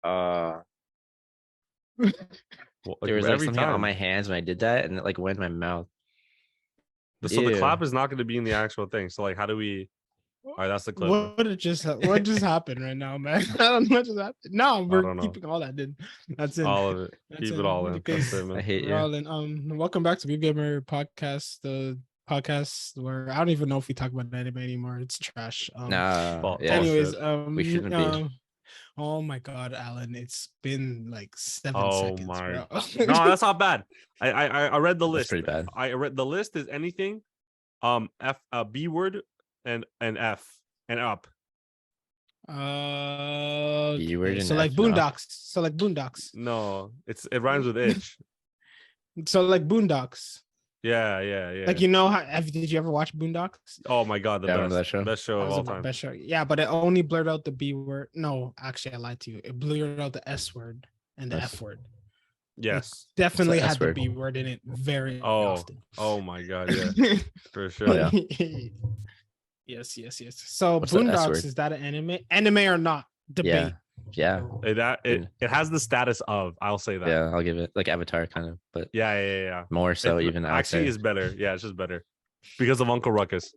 Uh, Well, there was like every something on time. my hands when I did that, and it like went in my mouth. So the Ew. clap is not going to be in the actual thing. So like, how do we? All right, that's the clip. Bro. What just happened right now, man? I don't know what just happened. No, I we're don't know. keeping all that in. That's in. All of it. That's Keep it in. all in. Because That's it, I man. hate we're all you. in. Welcome back to Weeb Gamer Podcast, the podcast where I don't even know if we talk about anime anymore. It's trash. Nah, yeah. Anyways, We shouldn't be. oh my god, Alan, it's been like 7 Oh seconds, my. bro. No, that's not bad. I read the That's list. pretty bad. I read the list is anything, F, B word, and F and up. B word and so like F and up. Boondocks. So like Boondocks. No, it rhymes with itch. So like Boondocks. Yeah. Like, you know how did you ever watch Boondocks? Oh my god, the Yeah, I remember that show. best show That of was all the time. best show. Yeah, but it only blurred out the B word. No, actually, I lied to you. It blurred out the S word and the Yes. F word. Yes. Definitely What's had the the S B word in it very Oh. often. Oh my god, yeah. For sure. Oh, Yes. So What's the S Boondocks, word? is that an anime? Anime or not? Debate. Yeah. It has the status of, I'll say that. Yeah, I'll give it like Avatar kind of, but Yeah. more so It even I would actually say. is better. Yeah, it's just better. Because of Uncle Ruckus.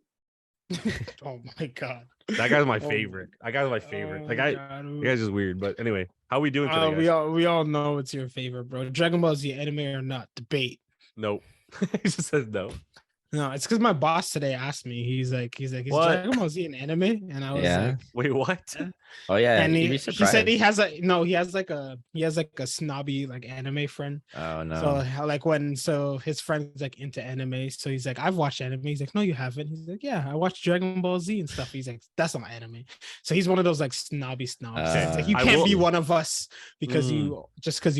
Oh my god. That guy's my Oh favorite. That guy's my favorite. Oh That my guy, God. that guy's just weird. But anyway, how we doing today, guys? We all know it's your favorite, bro. Dragon Ball Z anime or not? Debate. Nope. He just says no. No, it's because my boss today asked me. He's like, is What? Dragon Ball Z an anime? And I was like, Wait, what? Oh yeah, and you'd be he surprised. said he has like a snobby like anime friend. Oh no. So his friend's like into anime. So he's like, I've watched anime. He's like, no, you haven't. He's like, yeah, I watched Dragon Ball Z and stuff. He's like, that's not anime. So he's one of those like snobby snobs. He's like, you I can't will- be one of us because you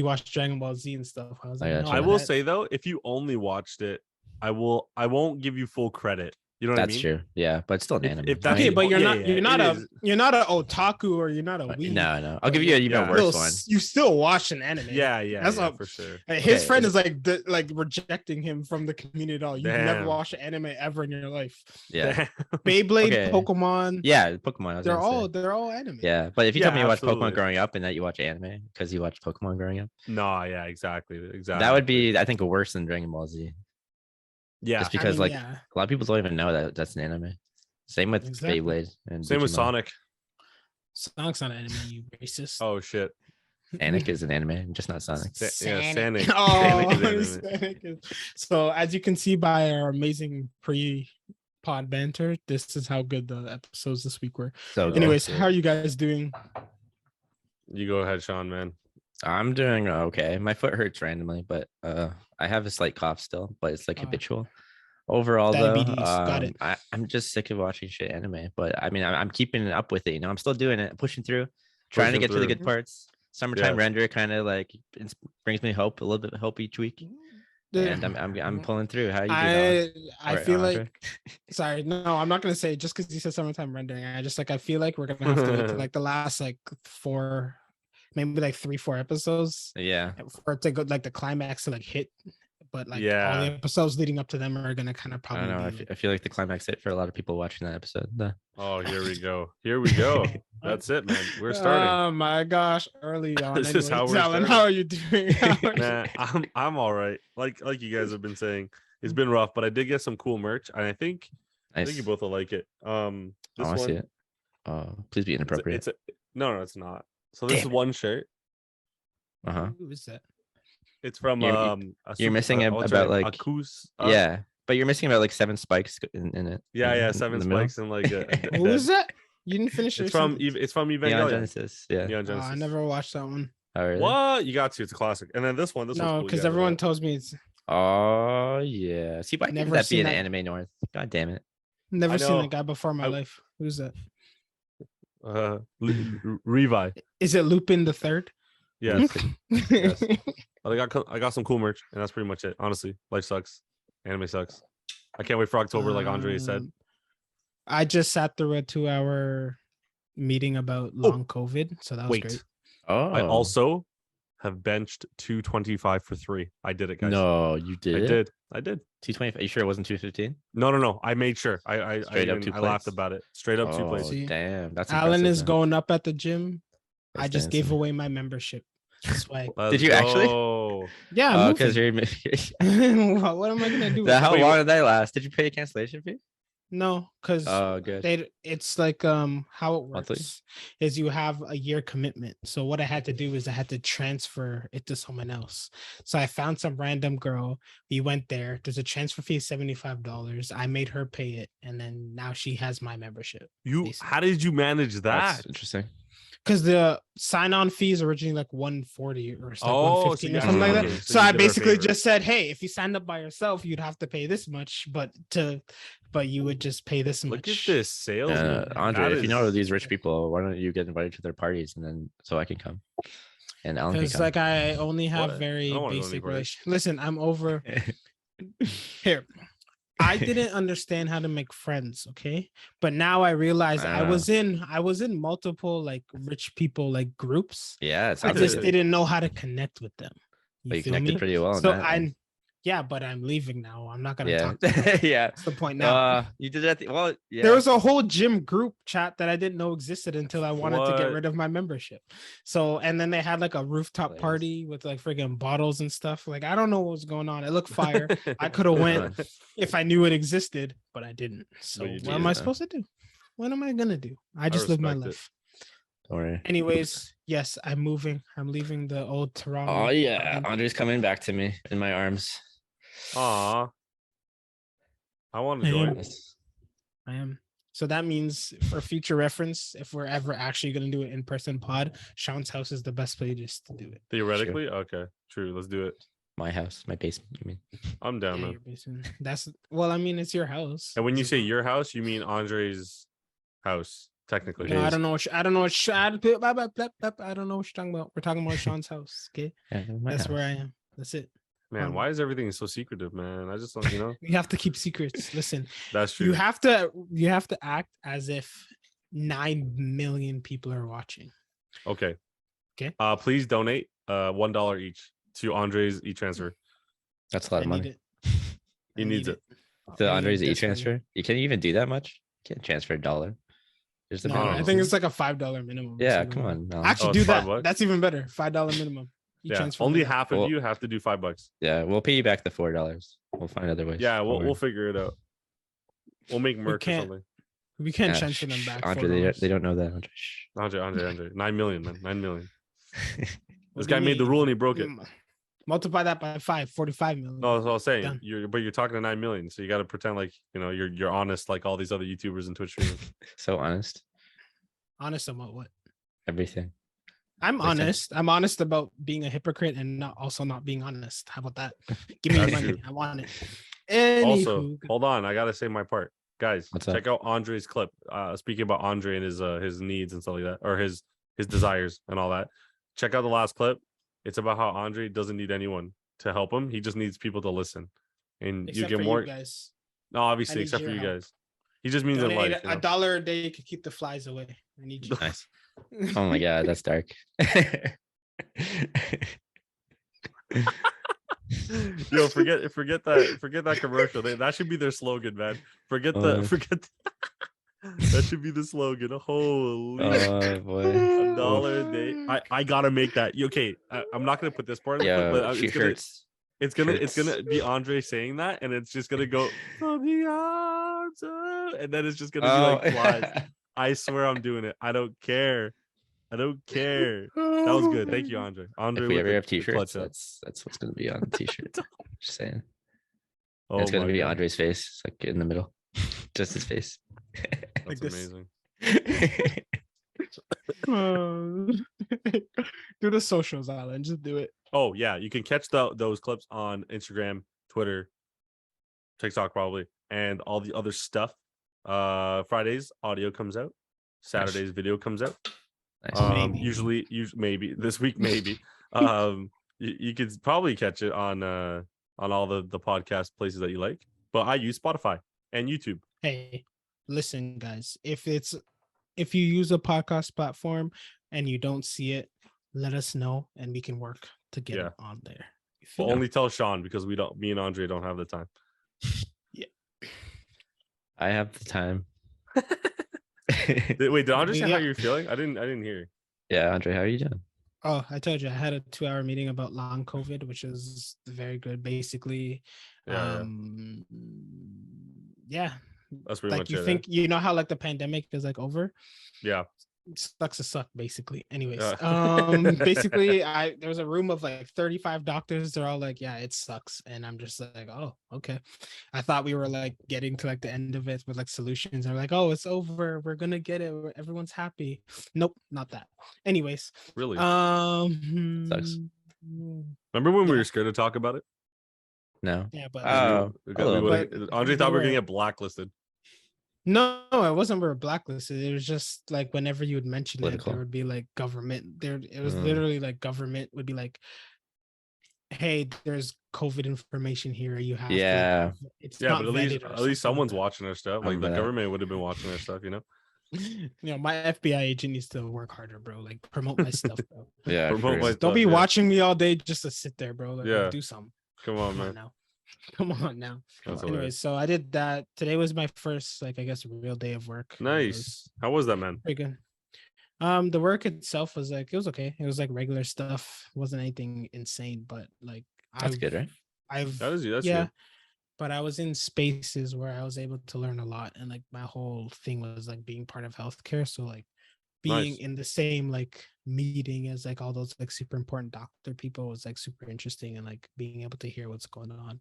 watched Dragon Ball Z and stuff. I was like, I no, gotcha. I will that- say though, if you only watched it, I won't give you full credit. You know what That's I mean? true. Yeah, but it's still an anime. if that's- Okay, Right. but you're Yeah, not yeah, you're not it a is. you're not an otaku or you're not a weeb. No. I'll give you an even Yeah. worse one. You still watch an anime. Yeah, That's yeah, a- for sure. His Okay, friend is is like rejecting him from the community at all. You've never Damn. watched an anime ever in your life. Yeah. Beyblade, Okay. Pokemon. Yeah, Pokemon. I was They're gonna say. all anime. Yeah, but if you Yeah, tell me you watched absolutely. Pokemon growing up and that you watch anime because you watched Pokemon growing up, No, yeah, exactly. that would be, I think, worse than Dragon Ball Z. Yeah. Just because I mean, a lot of people don't even know that that's an anime. Same with Exactly. Beyblade and Same with Digimon. Sonic. Sonic's not an anime, you racist. Oh shit. Sonic is an anime, just not Sonic. Sonic. Oh, Sonic is anime. Sonic is- So as you can see by our amazing pre-pod banter, this is how good the episodes this week were. So good. Anyways, how are you guys doing? You go ahead, Sean, man. I'm doing okay. My foot hurts randomly, but I have a slight cough still, but it's like Oh. habitual. Overall, Diabetes, though, got it. I'm just sick of watching shit anime. But I mean, I'm keeping up with it. I'm still doing it, pushing through, trying to Pushing get to the through. good parts. Summertime Yes. render kind of like brings me hope, a little bit of hope each week, and I'm pulling through. How you doing? I feel like sorry, no, I'm not gonna say just because you said summertime rendering. I feel like we're gonna have to wait to like the last like 4, maybe like 3-4 episodes Yeah, for it to go like the climax to like hit. But like all Yeah. the episodes leading up to them are gonna kind of I probably don't know. be I feel like the climax hit for a lot of people watching that episode. Oh, here we go. Here we go. That's it, man. We're starting. Oh my gosh, early on. This is how Anyways, we're Alan, starting. how are you doing? Man, I'm all right. Like you guys have been saying, it's been rough, but I did get some cool merch, and I think Nice. you both will like it. This I want to one, see it. Please be inappropriate. no, it's not. So this Damn is one shirt. Who is that? It's from You're missing about like yeah, but you're missing about like 7 spikes in it. Yeah, in 7 the middle. spikes and like Who is that? You didn't finish your It's from sentence. Evangelion. Neon Genesis. Yeah. Neon Oh, Genesis. I never watched that one. Oh, really? What? You got to. It's a classic. And then this one. This No, one's cool. because You guys everyone know tells me it's Oh yeah. See, why can't Never that be seen an that. anime North? God damn it. never I seen know. that guy before in my I- life. Who's that? Revi. Is it Lupin the Third? Yes. Yes. But I got some cool merch, and that's pretty much it. Honestly, life sucks. Anime sucks. I can't wait for October, like Andre said. I just sat through a 2-hour meeting about long COVID, so that was Wait, great. Oh, I also have benched 225 for 3. I did it, guys. No, you did. I did. 220. Are you sure it wasn't 215? No. I made sure. I Straight up 2 I laughed plates? about it. Straight up 2 Oh, plates. See, damn. That's Alan impressive, is man. going up at the gym. I just gave away my membership. Swag. Did you actually? Yeah. Oh, because you're. What am I gonna do? How long did that last? Did you pay a cancellation fee? No, because it's like how it works Monthly? is you have a year commitment. So what I had to do is I had to transfer it to someone else. So I found some random girl. We went there. There's a transfer fee of $75. I made her pay it, and then now she has my membership. How did you manage that? That's interesting. Because the sign-on fee is originally like 140 or like 115 so or something like that. okay. So I basically just said, hey, if you signed up by yourself, you'd have to pay this much, but you would just pay this much. Look at this sales. Andre, if you know these rich people, why don't you get invited to their parties and then so I can come? And Alan can come. Like I only have very basic relations. Listen, I'm over here. I didn't understand how to make friends, okay? But now I realize I was in multiple like rich people like groups. Yeah, I just didn't know how to connect with them. But you connected pretty well. So but I'm leaving now. I'm not gonna talk. Yeah, that's the point now. You did that. Well, yeah. There was a whole gym group chat that I didn't know existed until I wanted to get rid of my membership. So, and then they had like a rooftop party with like friggin' bottles and stuff. Like I don't know what was going on. It looked fire. I could have went if I knew it existed, but I didn't. So what am I supposed to do? What am I gonna do? I just live my life. Don't worry. Anyways, yes, I'm moving. I'm leaving the old Toronto. Oh yeah, Andre's coming back to me in my arms. Aw, I want to join. I am. So that means for future reference, if we're ever actually going to do an in-person pod, Sean's house is the best place to do it. Theoretically, okay, true. Let's do it. My house, my basement. You mean? I'm down, man. Your basement. I mean, it's your house. And when you say your house, you mean Andre's house, technically. No, I don't know what you're talking about. We're talking about Sean's house. Okay, that's where I am. That's it. Man, why is everything so secretive, man? I just don't, You have to keep secrets. Listen, that's true. You have to act as if 9 million people are watching. Okay. Okay. Please donate $1 each to Andre's e-transfer. That's a lot of money. He needs it. To Andre's e-transfer? You can't even do that much? You can't transfer $1. I think it's like a $5 minimum. Yeah, come on. No. Actually, do that. $5? That's even better. $5 minimum. Only half of you have to do $5. Yeah, we'll pay you back the $4. We'll find other ways. Yeah, we'll figure it out. We'll make merch or something. We can't transfer them back. Andre, they don't know that. Andre. 9 million, man. 9 million. This guy made the rule and he broke it. Multiply that by 5, 45 million. No, that's what I was saying. You're talking to 9 million, so you got to pretend like you're honest, like all these other YouTubers and Twitch streamers. So honest. Honest about what? Everything. I'm honest. I'm honest about being a hypocrite and not being honest. How about that? Give me your money. I want it. Also, hold on. I gotta say my part, guys. Check out Andre's clip. Speaking about Andre and his needs and stuff like that, or his desires and all that. Check out the last clip. It's about how Andre doesn't need anyone to help him. He just needs people to listen, and you get more. Guys. No, obviously, except for you guys. He just means in life. $1 a day could keep the flies away. I need you. Nice. Oh my god, that's dark. Yo, forget that commercial. That should be their slogan, man. Forget. That should be the slogan. Holy boy. $1 a day. I gotta make that. Okay, I'm not gonna put this part. Yeah, it's gonna be Andre saying that, and it's just gonna go from the arms of, and then it's just gonna be like flies. I swear I'm doing it. I don't care. That was good. Thank you, Andre. Andre, if we ever have t-shirts, that's what's gonna be on the t-shirt. Just saying. It's gonna be Andre's face. It's like in the middle. Just his face. That's amazing. Do the socials, Alan. Just do it. Oh yeah, you can catch those clips on Instagram, Twitter, TikTok probably, and all the other stuff. Fridays audio comes out. Saturdays video comes out. Nice. Usually maybe this week maybe. You could probably catch it on all the podcast places that you like. But I use Spotify and YouTube. Hey, listen, guys. If you use a podcast platform and you don't see it, let us know and we can work to get it on there. We'll only tell Sean because me and Andre don't have the time. Yeah. I have the time. Wait, did Andre say how you're feeling? I didn't hear. Yeah, Andre, how are you doing? Oh, I told you I had a 2-hour meeting about long COVID, which is very good. Basically, Yeah. yeah, That's pretty like much you it. think you know how like the pandemic is like over. Yeah. Sucks to suck, basically. Anyways, Yeah. basically, there was a room of like 35 doctors. They're all like, "Yeah, it sucks," and I'm just like, "Oh, okay." I thought we were like getting to like the end of it with like solutions. They're like, "Oh, it's over. We're gonna get it. Everyone's happy." Nope, not that. Anyways, Really? Sucks. Remember when we yeah, were scared to talk about it? No. yeah, but Oh, We a little bit. Andre they thought we were were gonna get blacklisted. no, it wasn't we were blacklisted. It was just like whenever you would mention it, there Political. would be like government. There, it was Mm. literally like government would be like, "Hey, there's COVID information here. You have Yeah. to." It's Yeah, not but vetted or at least something like someone's that. watching our stuff. I Like the remember that. government would have been watching our stuff, you know? You know, my FBI agent needs to work harder, bro. Like promote my stuff, bro. Yeah. Promote my Don't stuff, be yeah. watching me all day just to sit there, bro. Like, Yeah. do something. Come on, Come on man. now. Come on now. That's Anyways, hilarious. so I did that. Today was my first, like, I guess, real day of work. It Nice. was How was that, man? pretty good. The work itself was like, it was okay. It was like regular stuff. It wasn't anything insane, but like That's good, right? That's yeah. you. But I was in spaces where I was able to learn a lot, and like my whole thing was like being part of healthcare. So like being Nice. in the same like meeting as like all those like super important doctor people was like super interesting, and like being able to hear what's going on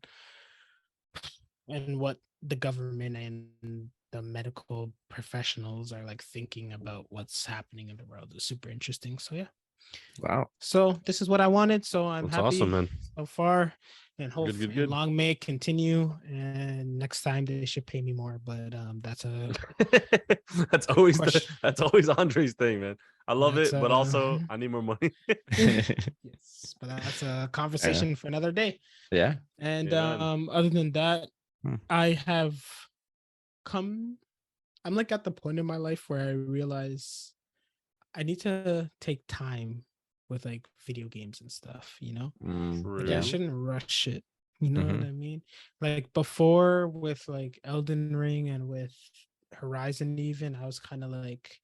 and what the government and the medical professionals are like thinking about what's happening in the world is super interesting. So yeah. Wow. So this is what I wanted. So I'm That's happy awesome, man. so far, and hope Good. and long may it continue. And next time they should pay me more. But that's a that's always question. that's always Andre's thing, man. I love That's it, but also I need more money. yes, but that's a conversation for another day. Yeah. And Yeah. other than that, Hmm. I have I'm like at the point in my life where I realize I need to take time with like video games and stuff, you know? Like I Yeah. shouldn't rush it. You know what Mhm. I mean? Like before with like Elden Ring and with Horizon even, I was kind of like,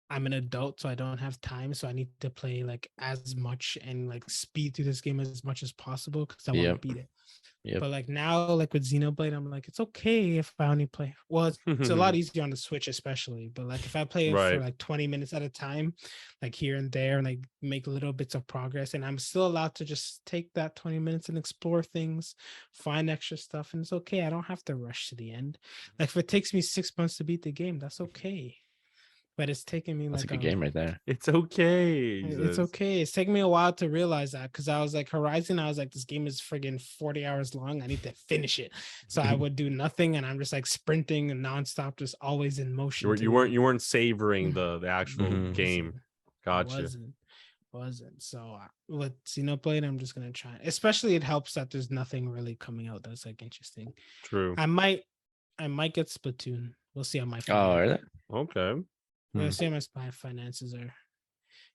I'm an adult, so I don't have time. So I need to play like as much and like speed through this game as much as possible because I want to Yep. beat it. Yep. But like now, like with Xenoblade, I'm like, it's okay if I only play. Well, it's a lot easier on the Switch, especially. But like if I play it for like 20 minutes at a time, like here and there, and like make little bits of progress, and I'm still allowed to just take that 20 minutes and explore things, find extra stuff, and it's okay. I don't have to rush to the end. Like if it takes me 6 months to beat the game, that's okay. But it's taking me That's like a good game right there. It's okay. It's okay. It's taking me a while to realize that because I was like Horizon. I was like, this game is friggin' 40 hours long. I need to finish it. So I would do nothing, and I'm just like sprinting and nonstop, just always in motion. You weren't savoring the actual game. Gotcha. Wasn't. So with Xenoblade, I'm just gonna try. Especially, it helps that there's nothing really coming out that's like interesting. True. I might get Splatoon. We'll see how my really? Okay. We'll see how my finances are.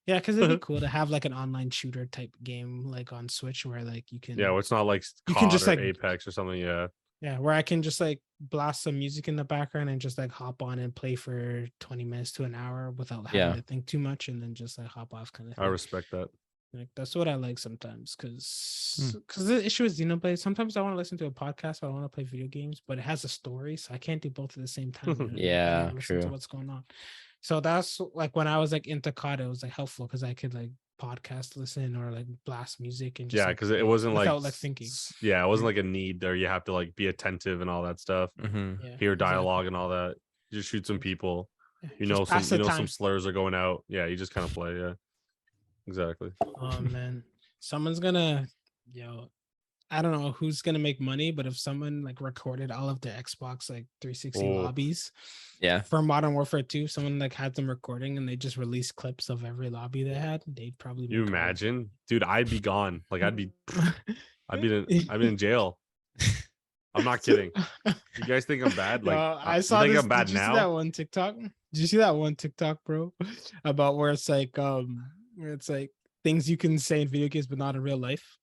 Yeah, because it'd be cool to have like an online shooter type game like on Switch where like you can. Yeah, well, it's not like you can just like Apex or something. Yeah. Yeah, where I can just like blast some music in the background and just like hop on and play for 20 minutes to an hour without having to think too much, and then just like hop off kind of thing. I respect that. Like that's what I like sometimes because the issue is Xenoblade. Sometimes I want to listen to a podcast, or I want to play video games, but it has a story, so I can't do both at the same time. Yeah, listen to what's going on. So that's like when I was like into COD, it was like helpful because I could like podcast listen or like blast music and just because it wasn't without like thinking. Yeah, it wasn't like a need there. You have to like be attentive and all that stuff. Hear dialogue and all that. You just shoot some people. You know some slurs are going out. Yeah, you just kind of play. Yeah, exactly. Oh man, someone's gonna I don't know who's gonna make money, but if someone like recorded all of their Xbox like 360 lobbies, for Modern Warfare 2, someone like had them recording and they just released clips of every lobby they had, they'd probably. You imagine, dude? I'd be gone. Like I'd be in jail. I'm not kidding. You guys think I'm bad? Like I saw you think this, I'm bad did you now? See that one TikTok? Did you see that one TikTok, bro? About where it's like things you can say in video games but not in real life.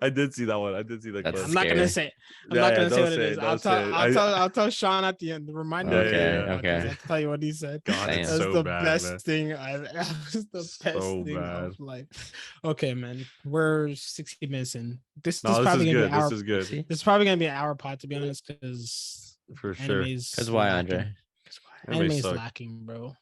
I did see that one. I did see that clip. I'm not gonna say. I'm not gonna say what it is. I'll tell Sean at the end. Remind me. Okay. I'll tell you what he said. God, Damn. it's That's so the bad, best man. thing I've. It's the best So thing bad. of life. Okay, man. We're 60 minutes in. This is This probably is gonna good. be our. This is good. This is probably gonna be an hour pod, to be honest, because For sure. Because why, Andre? Anime is suck. lacking, bro.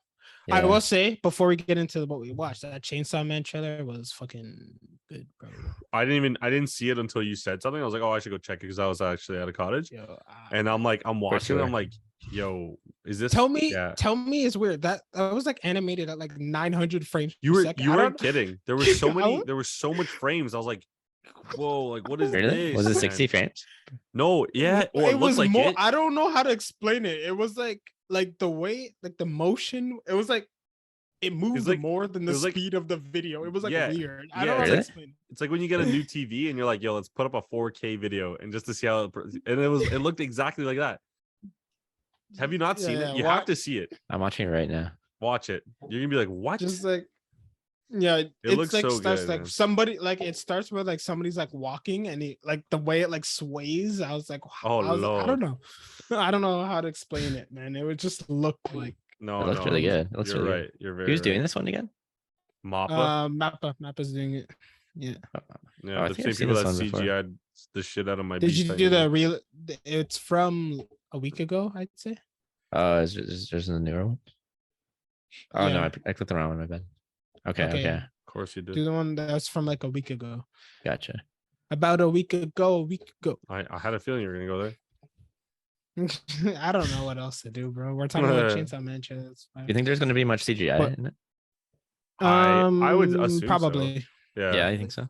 Yeah. I will say before we get into what we watched, that Chainsaw Man trailer was fucking good, bro. I didn't see it until you said something. I was like, oh, I should go check it because I was actually at a cottage. Yo, and I'm watching it. I'm like, yo, is this? Tell me it's weird. That was like animated at like 900 frames. You weren't kidding. There were so many. There was so much frames. I was like, whoa, like what is this? Was it 60 frames? No, yeah. Or it was like more. it. I don't know how to explain it. It was like the way, like the motion. It was like it moved more than the speed of the video. It was like weird. I don't know how to explain it. It's like when you get a new TV and you're like, yo, let's put up a 4K video and just to see how it looked exactly like that. Have you not seen it? You have to see it. I'm watching it right now. Watch it. You're gonna be like, what? Just like, yeah, it looks like so starts good, like man. somebody like it starts with like somebody's like walking and he like the way it like sways. I was like, wow. I don't know. I don't know how to explain it, man. It would just look like. No, it looks really good. It looks really right. Good. You're very. Who's doing this one again? Mappa. Mappa's doing it. Yeah. Yeah, the same people that CGI'd the shit out of my. Did you do the real? It's from a week ago, I'd say. There's a newer one. Oh no, I clicked the wrong one. My bad. Okay. Of course you did. Do the one that's from like a week ago. Gotcha. About a week ago. I had a feeling you were gonna go there. I don't know what else to do, bro. We're talking about Chainsaw Man. You think there's going to be much CGI in it? I would assume probably. So. Yeah, I think so.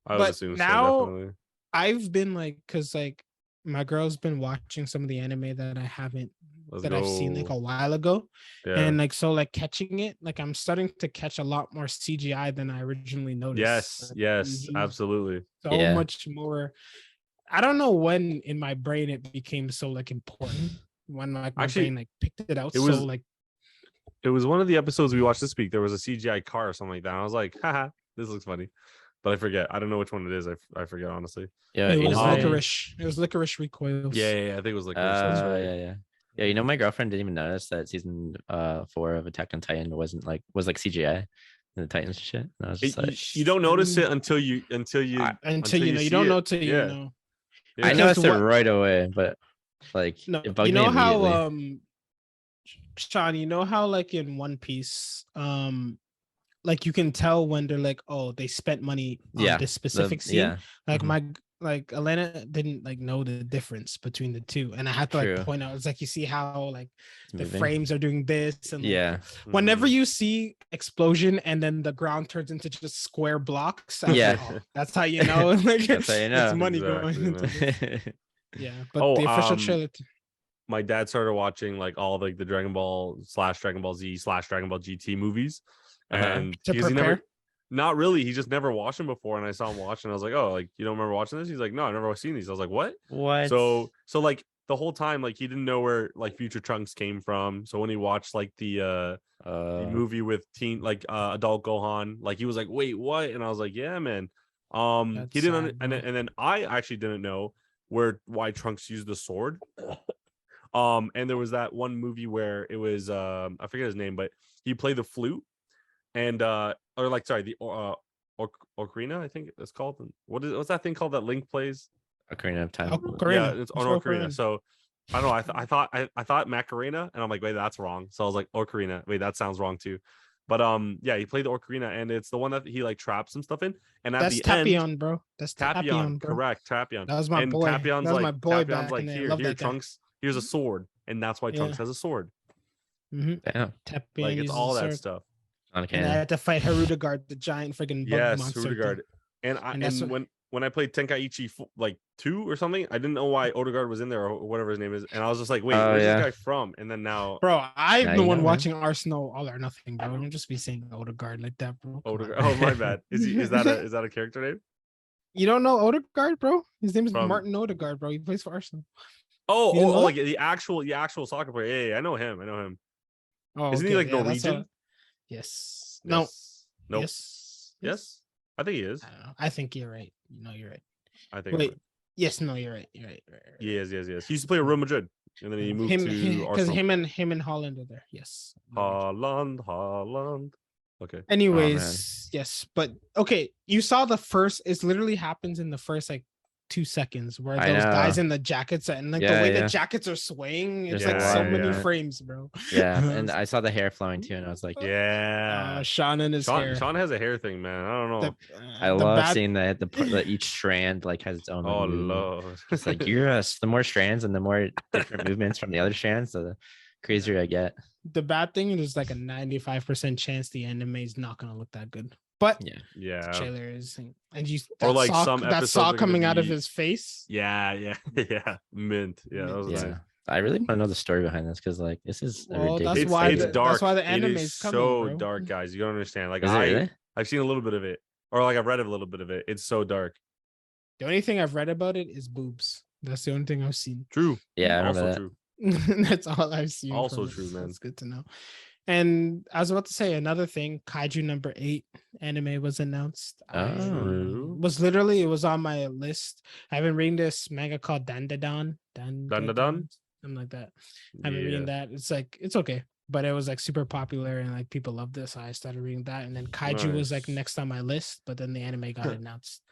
I would assume now so, definitely. I've been like, cause like my girl's been watching some of the anime that I haven't I've seen like a while ago, and like so like catching it, like I'm starting to catch a lot more CGI than I originally noticed. Yes, absolutely. So much more. I don't know when in my brain it became so like important when like my brain like picked it out. It was one of the episodes we watched this week. There was a CGI car or something like that. And I was like, haha, this looks funny. But I forget. I don't know which one it is. I forget honestly. Yeah, it was Lycoris. It was Lycoris Recoil. Yeah. I think it was Lycoris. Yeah. You know, my girlfriend didn't even notice that season 4 of Attack on Titan was like CGI. The Titans shit. And I was just like, you don't notice it until you know. You don't know till you know. Yeah. I noticed it right away, but like it bugged me how Sean, you know how like in One Piece, like you can tell when they're like, oh, they spent money on this specific scene. Like Elena didn't like know the difference between the two, and I had to like point out. It's like you see how like the frames are doing this, and like, whenever you see explosion and then the ground turns into just square blocks, like, oh, that's how you know. Like that's how you know. It's money going into this. Yeah, but the official trailer. My dad started watching like all like the Dragon Ball / Dragon Ball Z / Dragon Ball GT movies, and because he never. Not really. He just never watched them before, and I saw him watch, and I was like, "Oh, like you don't remember watching this?" He's like, "No, I've never seen these." I was like, "What?" So like the whole time, like he didn't know where like Future Trunks came from. So when he watched like the movie with adult Gohan, like he was like, "Wait, what?" And I was like, "Yeah, man." He didn't, and then I actually didn't know why Trunks used the sword. And there was that one movie where it was I forget his name, but he played the flute. And the Ocarina, I think it's called. What's that thing called that Link plays? Ocarina of Time. Yeah, it's on Ocarina. So I don't know. I thought Macarena, and I'm like, wait, that's wrong. So I was like, Ocarina. Wait, that sounds wrong too. But yeah, he played the Ocarina, and it's the one that he like traps some stuff in. And at the end, bro. That's Tapion, bro. correct, Tapion. That was my boy. Tapion's my boy. Tapion's like, here, Trunks. Here's a sword, and that's why Trunks has a sword. Damn. Tapion, like it's all that stuff. And I had to fight Harudegard, the giant freaking bug monster. Harudegard. And when I played Tenkaichi like 2 or something, I didn't know why Odegaard was in there or whatever his name is, and I was just like, wait, where's this guy from? And then now, bro, I'm the one watching Arsenal All or Nothing, bro. Don't just be saying Odegaard like that, bro. Odegaard. Oh my bad. Is that a character name? You don't know Odegaard, bro? His name is Martin Odegaard, bro. He plays for Arsenal. Oh, like the actual soccer player. Yeah, I know him. Oh, isn't he like Norwegian? Yes. No. Yes. I think he is. I don't know. I think you're right. You know, you're right. I think. Wait. Yes. No. You're right. You're right. Yes. He used to play at Real Madrid, and then he moved to because Arsenal. him and Holland are there. Yes. Haaland. Okay. Anyways, yes, but okay. You saw the first. It literally happens in the first like 2 seconds where those guys in the jackets and like the way the jackets are swaying. It's like so many frames, bro. Yeah, and I saw the hair flowing too, and I was like, Sean and his hair. Sean has a hair thing, man. I don't know. I love seeing the each strand like has its own. Oh Lord! It's like the more strands and the more different movements from the other strands, the crazier I get. The bad thing is like a 95% chance the anime is not gonna look that good. But yeah, trailer is, and you or like some that saw coming out of his face. Yeah, mint. Yeah, that was nice. I really want to know the story behind this because like this is ridiculous. It's dark. That's why the anime is coming, so bro. dark, guys. You don't understand. Like really? I've seen a little bit of it, or like I've read a little bit of it. It's so dark. The only thing I've read about it is boobs. That's the only thing I've seen. True. Yeah, I also that. True. That's all I've seen. Also true, man. That's good to know. And I was about to say another thing. Kaiju number 8 anime was announced. It was on my list. I've been reading this manga called Dandadan. Dandadan? Something like that. I've been reading that. It's like it's okay. But it was like super popular and like people love this. So I started reading that. And then Kaiju was like next on my list, but then the anime got announced.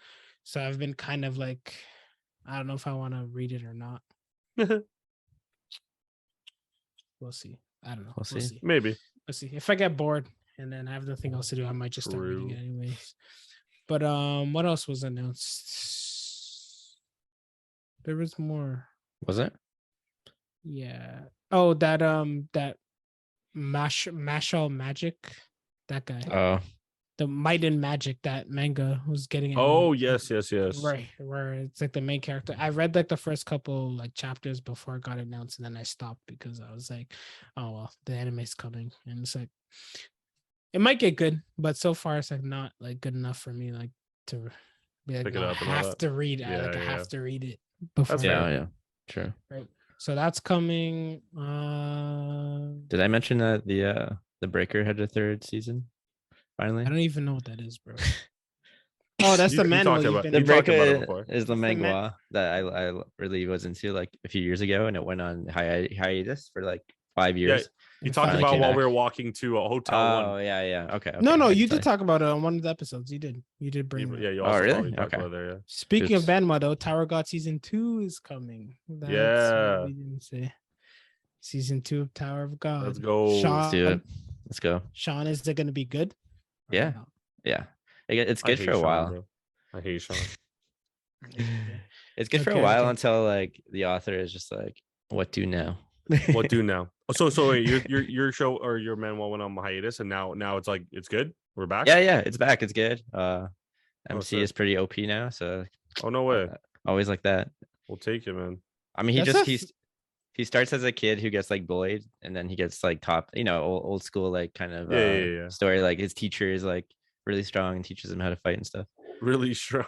So I've been kind of like, I don't know if I want to read it or not. We'll see. I don't know. We'll see. Maybe. Let's see. If I get bored and then I have nothing else to do, I might just start reading it anyways. But what else was announced? There was more. Was it? Yeah. Oh, that Mashal Magic. That guy. Oh. The Might and Magic, that manga was getting. Oh yes. Right, where it's like the main character. I read like the first couple like chapters before it got announced, and then I stopped because I was like, "Oh well, the anime's coming," and it's like, it might get good, but so far it's like not like good enough for me like to be like, I have to read it. I have to read it before. Yeah, true. Right. So that's coming. Did I mention that the Breaker had a 3rd season? Finally, I don't even know what that is, bro. Oh, that's the man. The Breaker is the manga that I really was into like a few years ago, and it went on hiatus for like 5 years. You talked about while we were walking to a hotel. Oh, yeah. Okay. No, you did talk about it on one of the episodes. You did bring it. Yeah, you also really? talked about there, yeah. Speaking of Banma, though, Tower God Season 2 is coming. That's what we didn't say. Season 2 of Tower of God. Let's go. Sean, let's do it. Let's go. Sean, is it going to be good? Yeah. It's good for a while. Bro. I hate Sean. It's good for a while until like the author is just like, what do now? What do now? So wait, your show or your manhwa went on hiatus, and now it's like it's good. We're back. Yeah, it's back. It's good. MC is pretty OP now, so. Oh no way! Always like that. We'll take it, man. I mean, he starts as a kid who gets like bullied, and then he gets like top, old school like kind of story. Like his teacher is like really strong and teaches him how to fight and stuff. Really strong.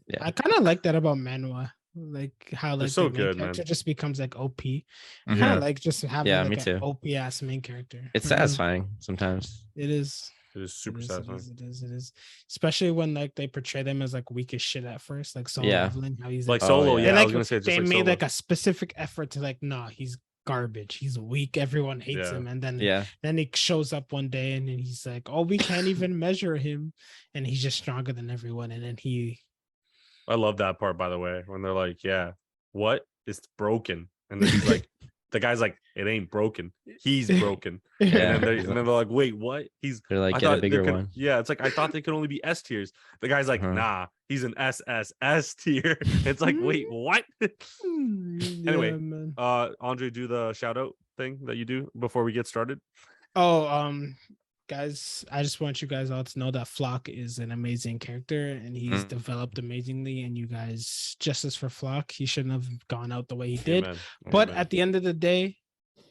Yeah, I kind of like that about manhwa. Like how like so the main good, character man. just becomes like OP. I kind of like just having like me too. an OP ass main character. It's satisfying sometimes. It is. It is super satisfying. It is. Especially when like they portray them as like weak as shit at first, like Solo leveling, how he's like Solo. Yeah, I was gonna say they made like a specific effort to like, nah, he's garbage. He's weak. Everyone hates him, and then he shows up one day and then he's like, oh, we can't even measure him, and he's just stronger than everyone. And then I love that part, by the way, when they're like, yeah, what is broken? And then he's like, the guy's like, it ain't broken. He's broken. And then they're like, wait, what? They're like, get a bigger one. Yeah, it's like, I thought they could only be S tiers. The guy's like, nah, he's an SSS tier. It's like, wait, what? Anyway, Andre, do the shout out thing that you do before we get started. Guys, I just want you guys all to know that Flock is an amazing character and he's developed amazingly. And you guys, justice for Flock, he shouldn't have gone out the way he did. But at the end of the day,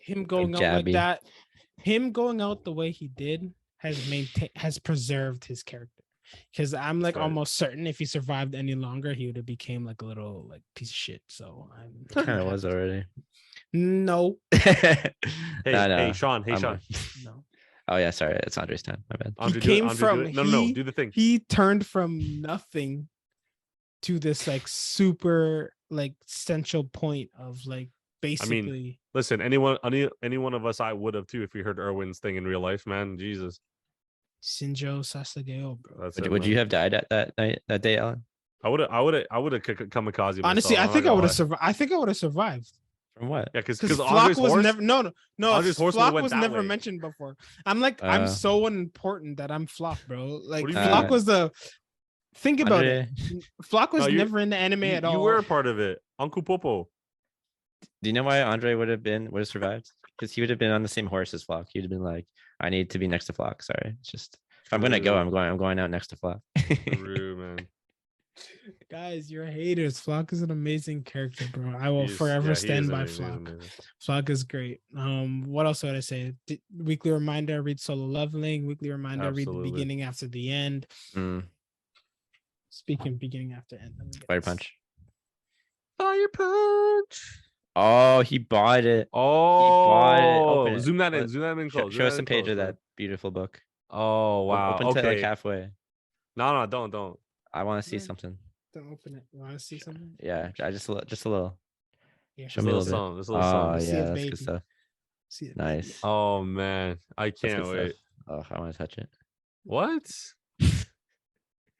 him going out like that, him going out the way he did has preserved his character. Because I'm like almost certain if he survived any longer, he would have became like a little like piece of shit. So I'm kind of was already. No. Hey, Sean. No. Oh yeah, sorry, it's Andre's time. My bad. Andre, do the thing. He turned from nothing to this like super like central point of like basically. I mean, listen, any one of us, I would have too if we heard Erwin's thing in real life, man. Jesus. Shinjo Sasageo, bro. Would you have died at that day, Alan? I would have kamikaze. Honestly, I think I would have survived. I think I would have survived. From what? Yeah, because Flock was never Flock was never way. mentioned before. I'm like I'm so important that I'm Flock, bro. Like Flock was the. Think about it. Flock was never in the anime at all. You were a part of it, Uncle Popo. Do you know why Andre would have survived? Because he would have been on the same horse as Flock. He would have been like, I need to be next to Flock. Sorry, it's just if I'm gonna go, I'm going out next to Flock. True, man. Guys, you're haters. Flock is an amazing character, bro. I will forever stand by Flock. Flock is great. What else would I say? Weekly reminder: read Solo Leveling. Weekly reminder: read the beginning after the end. Speaking beginning after end. Fire Punch. Fire Punch. Oh, he bought it. Oh, zoom that in. Zoom that in close. Show us a page of that beautiful book. Oh wow. Open to like halfway. No, don't. I want to see something. Don't open it. You want to see something? Yeah, just a little. Yeah, show me a little bit. Oh yeah, that's good stuff. See it, nice. Oh man, I can't wait. Oh, I want to touch it. What?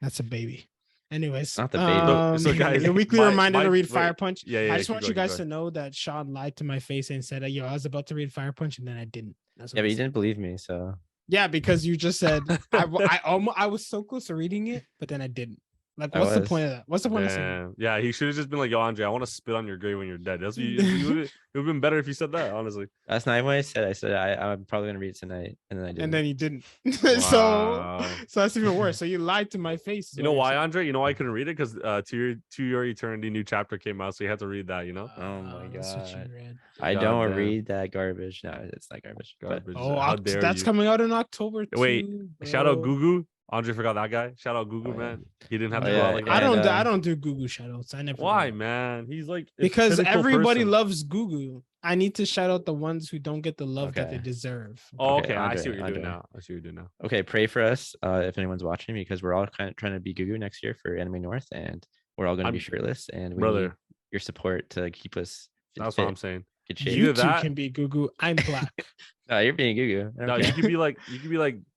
That's a baby. Anyways, not the baby. So guys, your weekly reminder to read Fire Punch. Yeah, I just want you guys to know that Sean lied to my face and said, "Yo, I was about to read Fire Punch," and then I didn't. But you didn't believe me, so. Yeah, because you just said I was so close to reading it, but then I didn't. Like, what's the point of that? What's the point of saying that? Yeah, he should have just been like, "Yo, Andre, I want to spit on your grave when you're dead." That's it would have been better if you said that, honestly. That's not what I said. I said I'm probably gonna read it tonight, and then I didn't. And then you didn't. Wow. so that's even worse. So you lied to my face. You know why, Andre? You know why I couldn't read it? Because to Your Eternity new chapter came out, so you had to read that. You know? Oh my god! I don't read that garbage. No, it's not garbage. How dare that's coming out in October. Wait, shout out Gugu. Andre forgot that guy. Shout out Gugu, man. He didn't have to go out like that. I don't do Gugu shout outs. I never. Why, man? He's like because everybody loves Gugu. I need to shout out the ones who don't get the love that they deserve. Oh, okay. Andre, I see what you're doing now. Okay, pray for us if anyone's watching, because we're all kind of trying to be Gugu next year for Anime North, and we're all going to be shirtless, and we need your support to keep us. That's what I'm saying. You two can be Gugu. I'm black. No, you're being Gugu. No, you could be like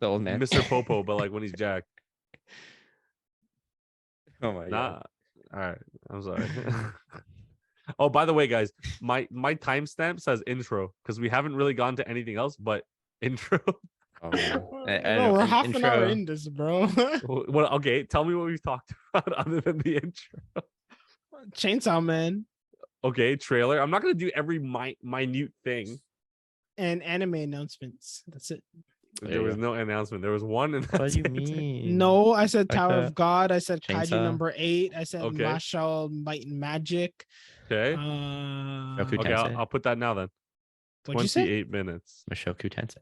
the old man, Mr. Popo, but like when he's Jack. Oh my god. All right, I'm sorry. Oh, by the way, guys, my timestamp says intro because we haven't really gone to anything else but intro. Oh, no, we're half an hour in this, bro. Well, okay, tell me what we've talked about other than the intro. Chainsaw Man. Okay, trailer. I'm not gonna do every minute thing. And anime announcements. That's it. There was no announcement. There was one. And what do you mean? No, I said Tower of God. I said Kaiju number 8. I said Martial Might and Magic. Okay. Okay, I'll put that now then. 28 minutes. Mushoku Tensei.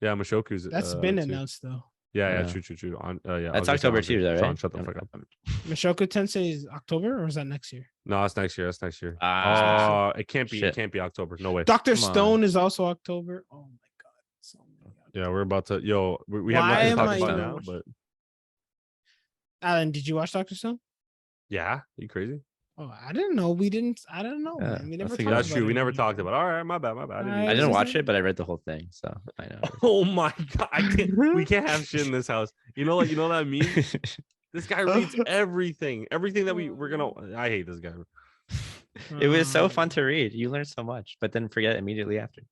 Yeah, Mushoku's. That's been announced though. Yeah, true. Yeah, that's October too, though, right? Sean, shut the fuck up. Mushoku Tensei is October, or is that next year? No, that's next year. It can't be. Shit. It can't be October. No way. Dr. Stone is also October. Oh my god. Yeah, we're about to. Yo, we have nothing to talk about now. But Alan, did you watch Dr. Stone? Yeah, are you crazy? Oh, I didn't know. We didn't. I don't know. We never. That's true. We never talked about it. All right, my bad. I didn't watch it, but I read the whole thing, so I know. Oh my god! We can't have shit in this house. You know what I mean? This guy reads everything. Everything that we're gonna. I hate this guy. It was so fun to read. You learned so much, but then forget immediately after.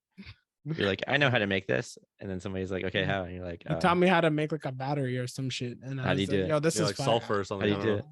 You're like, I know how to make this, and then somebody's like, okay, how? And you're like, you taught me how to make like a battery or some shit. And how do you do it? Yo, this is like sulfur or something. How do you do it?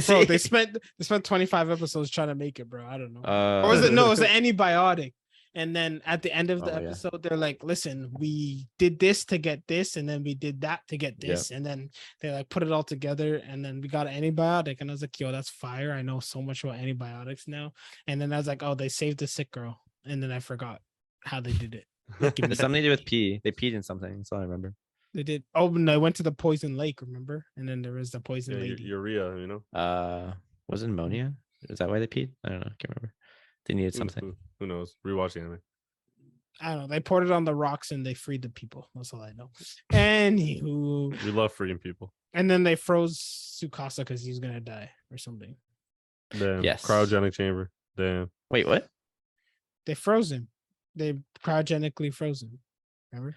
Bro, they spent 25 episodes trying to make it, bro. I don't know. Or was it no? It was an antibiotic. And then at the end of the episode, they're like, "Listen, we did this to get this, and then we did that to get this, and then they like put it all together, and then we got an antibiotic." And I was like, "Yo, that's fire! I know so much about antibiotics now." And then I was like, "Oh, they saved the sick girl," and then I forgot how they did it. It's something to do with pee. They peed in something. That's all I remember. They did. Oh, and I went to the poison lake, remember? And then there was the poison lady. Urea, you know. Was it ammonia? Is that why they peed? I don't know. I can't remember. They needed something. Who knows? Rewatch the anime. I don't know. They poured it on the rocks and they freed the people. That's all I know. Anywho, we love freeing people. And then they froze Tsukasa because he's gonna die or something. Damn. Yes. Cryogenic chamber. Damn. Wait, what? They froze him. They cryogenically froze him. Remember?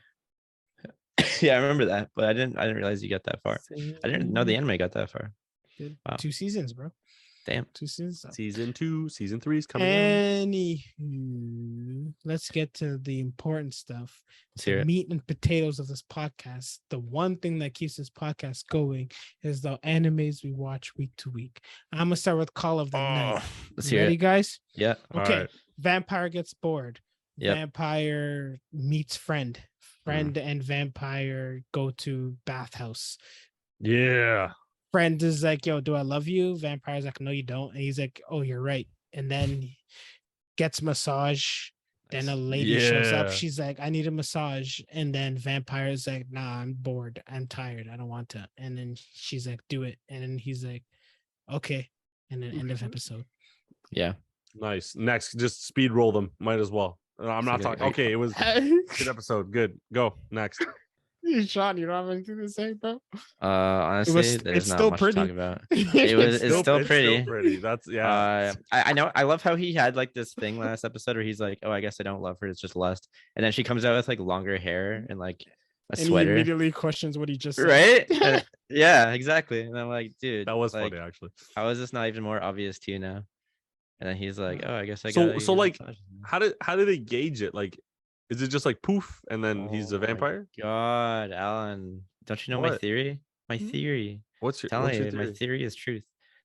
Yeah, I remember that, but I didn't realize you got that far. I didn't know the anime got that far. Wow. 2 seasons, bro. Damn. 2 seasons. Season 2, season 3 is coming Anywho, let's get to the important stuff. The meat and potatoes of this podcast. The one thing that keeps this podcast going is the animes we watch week to week. I'm gonna start with Call of the Night. Let's hear Ready, it. guys? Yeah. Okay. Right. Vampire gets bored. Yep. Vampire meets friend. Friend and vampire go to bathhouse. Yeah. Friend is like, yo, do I love you? Vampire's like, no, you don't. And he's like, oh, you're right. And then gets massage. Then a lady shows up. She's like, I need a massage. And then Vampire's like, nah, I'm bored. I'm tired. I don't want to. And then she's like, do it. And then he's like, okay. And then end of episode. Yeah. Nice. Next, just speed roll them. Might as well. I'm not talking. Okay, it was good episode. Good. Go next. Sean, you don't have anything to say, bro? Honestly, there's not much to talk about. It's still pretty. That's I know. I love how he had like this thing last episode where he's like, oh, I guess I don't love her. It's just lust. And then she comes out with like longer hair and like a sweater. He immediately questions what he just said. Right? Yeah, exactly. And I'm like, dude, that was like, funny actually. How is this not even more obvious to you now? And then he's like, oh, I guess I got so like how do they gauge it? Like, is it just like poof and then he's a vampire? God, Alan, don't you know my theory? My theory. What's your theory? My theory is truth.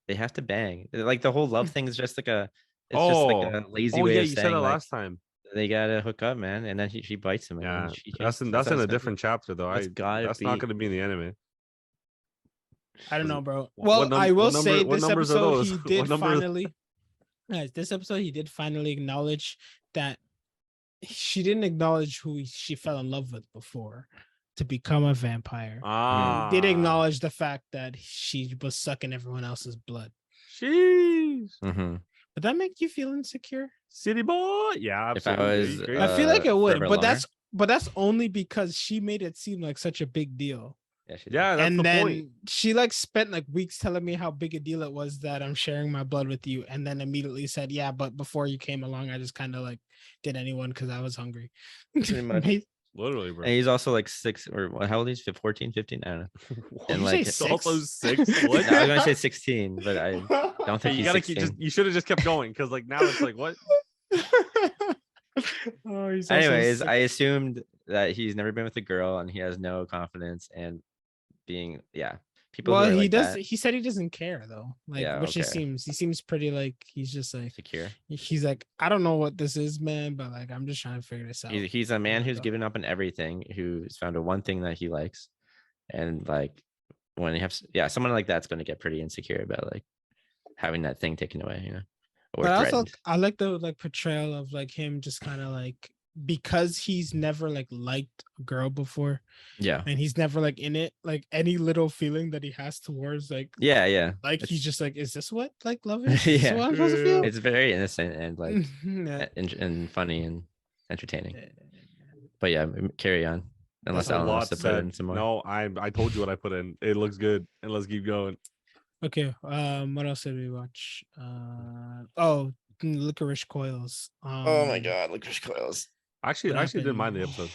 They have to bang. Like the whole love thing is just like a just like a lazy way of you saying said it like, last time. They gotta hook up, man. And then she bites him. Yeah, that's in a different chapter though. That's not gonna be in the anime. I don't know, bro. Well, I will say this episode he did finally. Guys, this episode he did finally acknowledge that she didn't acknowledge who she fell in love with before to become a vampire. He did acknowledge the fact that she was sucking everyone else's blood. Jeez. Would that make you feel insecure? City boy? Yeah, absolutely. I feel like it would, but that's only because she made it seem like such a big deal. Yeah, that's the point. She like spent like weeks telling me how big a deal it was that I'm sharing my blood with you, and then immediately said, yeah, but before you came along, I just kind of like did anyone because I was hungry. Pretty much. Literally, bro. And he's also like 6 or how old is he? 14, 15? I don't know. And like also 6. What? I was gonna say 16, but I don't think you gotta keep you should have just kept going because like now it's like what? Anyways, I assumed that he's never been with a girl and he has no confidence and being people. Well, he like does. That, he said he doesn't care though. Like, which he seems pretty like he's just like secure. He's like, I don't know what this is, man, but like I'm just trying to figure this out. He's a man who's given up on everything, who's found a one thing that he likes, and like when you have someone like that's going to get pretty insecure about like having that thing taken away, you know. Or but also, I like the like portrayal of like him just kind of like, because he's never like liked a girl before, and he's never like in it, like any little feeling that he has towards like like he's just like, is this what like love is? Is this what I'm supposed to feel? It's very innocent and like and funny and entertaining. But yeah, carry on. Unless Alan wants to put in some more. No, I told you what I put in. It looks good, and let's keep going. Okay, what else did we watch? Lycoris Recoils. Oh my god, Lycoris Recoils. Actually didn't mind the episode.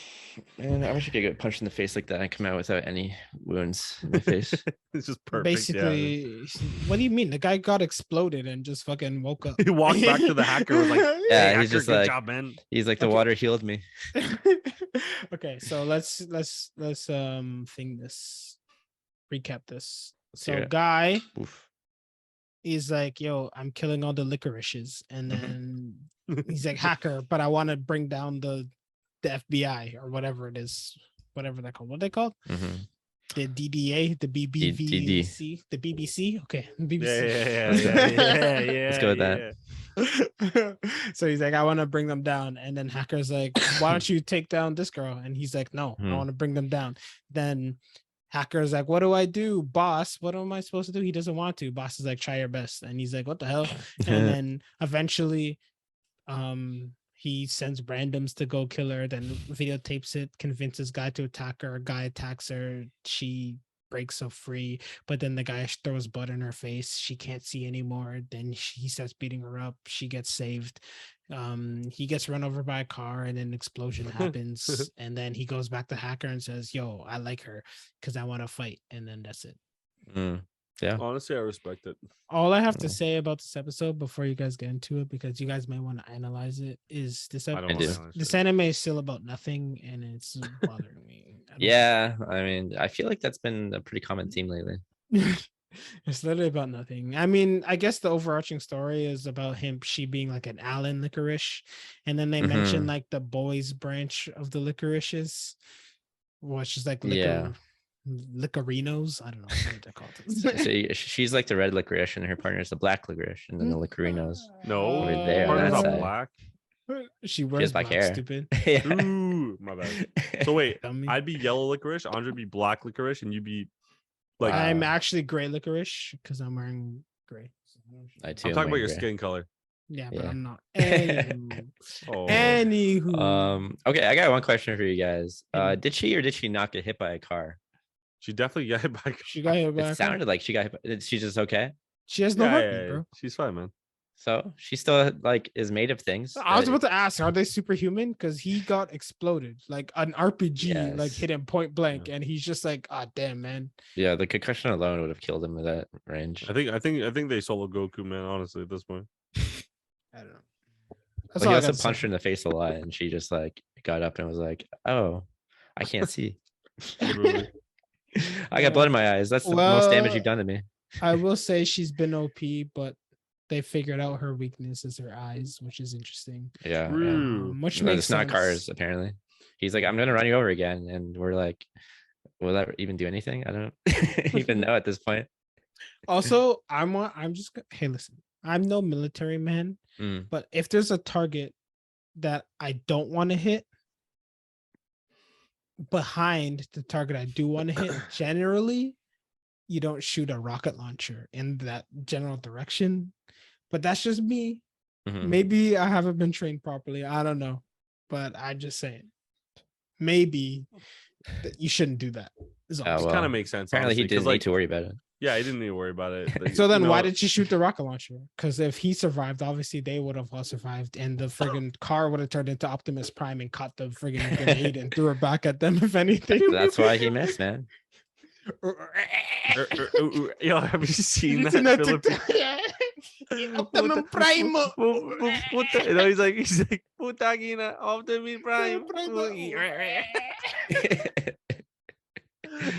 Man, I wish I could get punched in the face like that and come out without any wounds in my face. It's just perfect. Basically, what do you mean? The guy got exploded and just fucking woke up. He walked back to the hacker, was like, hey, he's just good like, job, man. He's like, the water healed me. Okay, so let's recap this. So guy is like, yo, I'm killing all the licorices, and then he's like, hacker, but I want to bring down the FBI or whatever it is, whatever they're called. What are they called? The DDA, the BBVC, the BBC. Okay, BBC. Yeah. Let's go with that. So he's like, I want to bring them down, and then hacker's like, why don't you take down this girl? And he's like, no, I want to bring them down. Then hacker's like, what do I do, boss? What am I supposed to do? He doesn't want to. Boss is like, try your best. And he's like, what the hell? And then eventually he sends randoms to go kill her, then videotapes it, convinces guy to attack her. Guy attacks her. She breaks her free, but then the guy throws blood in her face. She can't see anymore. Then he starts beating her up. She gets saved. He gets run over by a car, and an explosion happens. And then he goes back to Hacker and says, "Yo, I like her because I want to fight." And then that's it. Yeah, honestly, I respect it. All I have to say about this episode before you guys get into it, because you guys may want to analyze it, is this anime is still about nothing, and it's bothering me. I mean, I feel like that's been a pretty common theme lately. It's literally about nothing. I mean, I guess the overarching story is about she being like an Allen licorice, and then they mention like the boys branch of the licorices, which is like Licorinos. I don't know what they're called. So she's like the red licorice, and her partner's the black licorice, and then the Licorinos. No, over there. Partner's not black. She wears black hair. Stupid. Ooh, my bad. So wait, I'd be yellow licorice, Andre be black licorice, and you'd be like. I'm actually gray licorice because I'm wearing gray. I'm talking about your skin color. Yeah, but I'm not. Anywho. Okay, I got one question for you guys. Did she or did she not get hit by a car? She definitely got hit by a car. She got hit by a car. It sounded like she got hit by... She's just okay? She has no heartbeat, bro. She's fine, man. So she still like is made of things. I was about to ask, are they superhuman? Because he got exploded, like an RPG, like hit him point blank, and he's just like, "Ah, damn, man." Yeah, the concussion alone would have killed him with that range. I think they solo Goku, man. Honestly, at this point, I don't know. Well, he also punched her in the face a lot, and she just like got up and was like, "Oh, I can't see." I got blood in my eyes. That's the most damage you've done to me. I will say she's been OP, but they figured out her weakness is her eyes, which is interesting. Yeah. Which makes it's not cars, apparently. He's like, I'm gonna run you over again. And we're like, will that even do anything? I don't even know at this point. Also, hey, listen, I'm no military man, but if there's a target that I don't want to hit behind the target I do want to hit, generally you don't shoot a rocket launcher in that general direction. But that's just me. Maybe I haven't been trained properly. I don't know. But I just saying, maybe you shouldn't do that. It kind of makes sense. Apparently, he didn't need to worry about it. Yeah, he didn't need to worry about it. So then why did she shoot the rocket launcher? Because if he survived, obviously they would have all survived, and the friggin' car would have turned into Optimus Prime and caught the friggin' grenade and threw it back at them, if anything. That's why he missed, man. Yo, have you seen that? Optimus Prime. He's like, Putagina, Optimus Prime.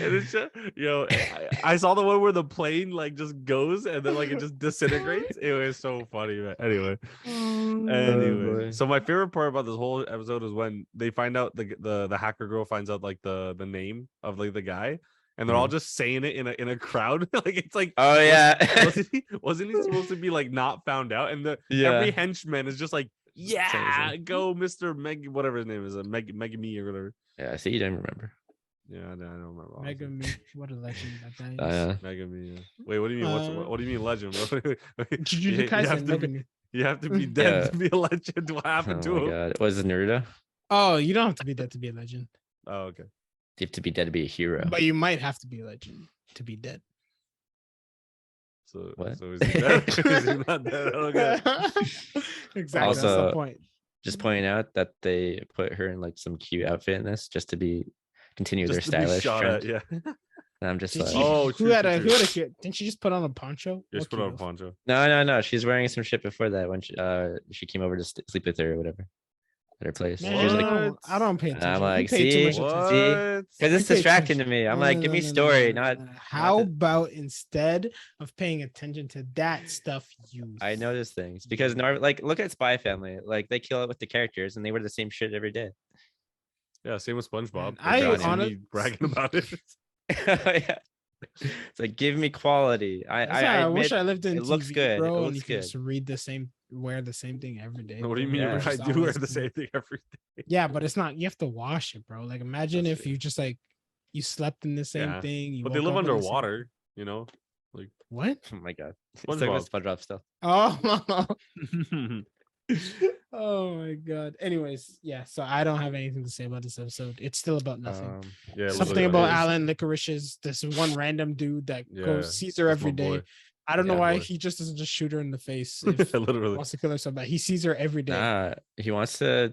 And it's just, I saw the one where the plane like just goes and then like it just disintegrates. It was so funny, man. Anyway, so my favorite part about this whole episode is when they find out the hacker girl finds out like the name of like the guy. And they're all just saying it in a crowd. Like it's like, oh yeah, wasn't he supposed to be like not found out? And every henchman is just like, yeah, go Mr. Meg, whatever his name is, Megami or whatever. Yeah, I see you didn't remember. Yeah, I don't remember. Megami, what a legend that guy is. Megami. Yeah. Wait, what do you mean? What do you mean legend, bro? You have to be dead to be a legend. What happened to him? God. Was it Naruto? Oh, you don't have to be dead to be a legend. Oh, okay. You have to be dead to be a hero. But you might have to be a legend to be dead. So, what? So is he dead? Is he not dead? Okay. Exactly. Also, that's the point. Just pointing out that they put her in like some cute outfit in this just to continue their stylish trend. Yeah. And I'm just who had a cute? Didn't she just put on a poncho? Just put on a poncho. No. She's wearing some shit before that when she came over to sleep with her or whatever. At her place. Man, I don't pay attention. I'm like, see, because it's distracting to me. I'm like, give me story, not. How about instead of paying attention to that stuff, I notice things because like look at Spy Family, like they kill it with the characters and they wear the same shit every day. Yeah, same with SpongeBob. I honestly bragging about it. Yeah. It's like give me quality. I wish I lived in. It looks good. Bro, it looks and you good. Just wear the same thing every day. What do you mean? Yeah. I do wear the same thing every day. Yeah, but it's not. You have to wash it, bro. Like imagine if you just like you slept in the same thing. But they live underwater, Like what? Oh my god! SpongeBob SpongeBob stuff. Oh. Oh my god. Anyways, yeah. So I don't have anything to say about this episode. It's still about nothing. Something about Alan Lycoris's this one random dude that goes sees her every day. I don't know why he just doesn't just shoot her in the face. If literally wants to kill her so bad. He sees her every day. He wants to,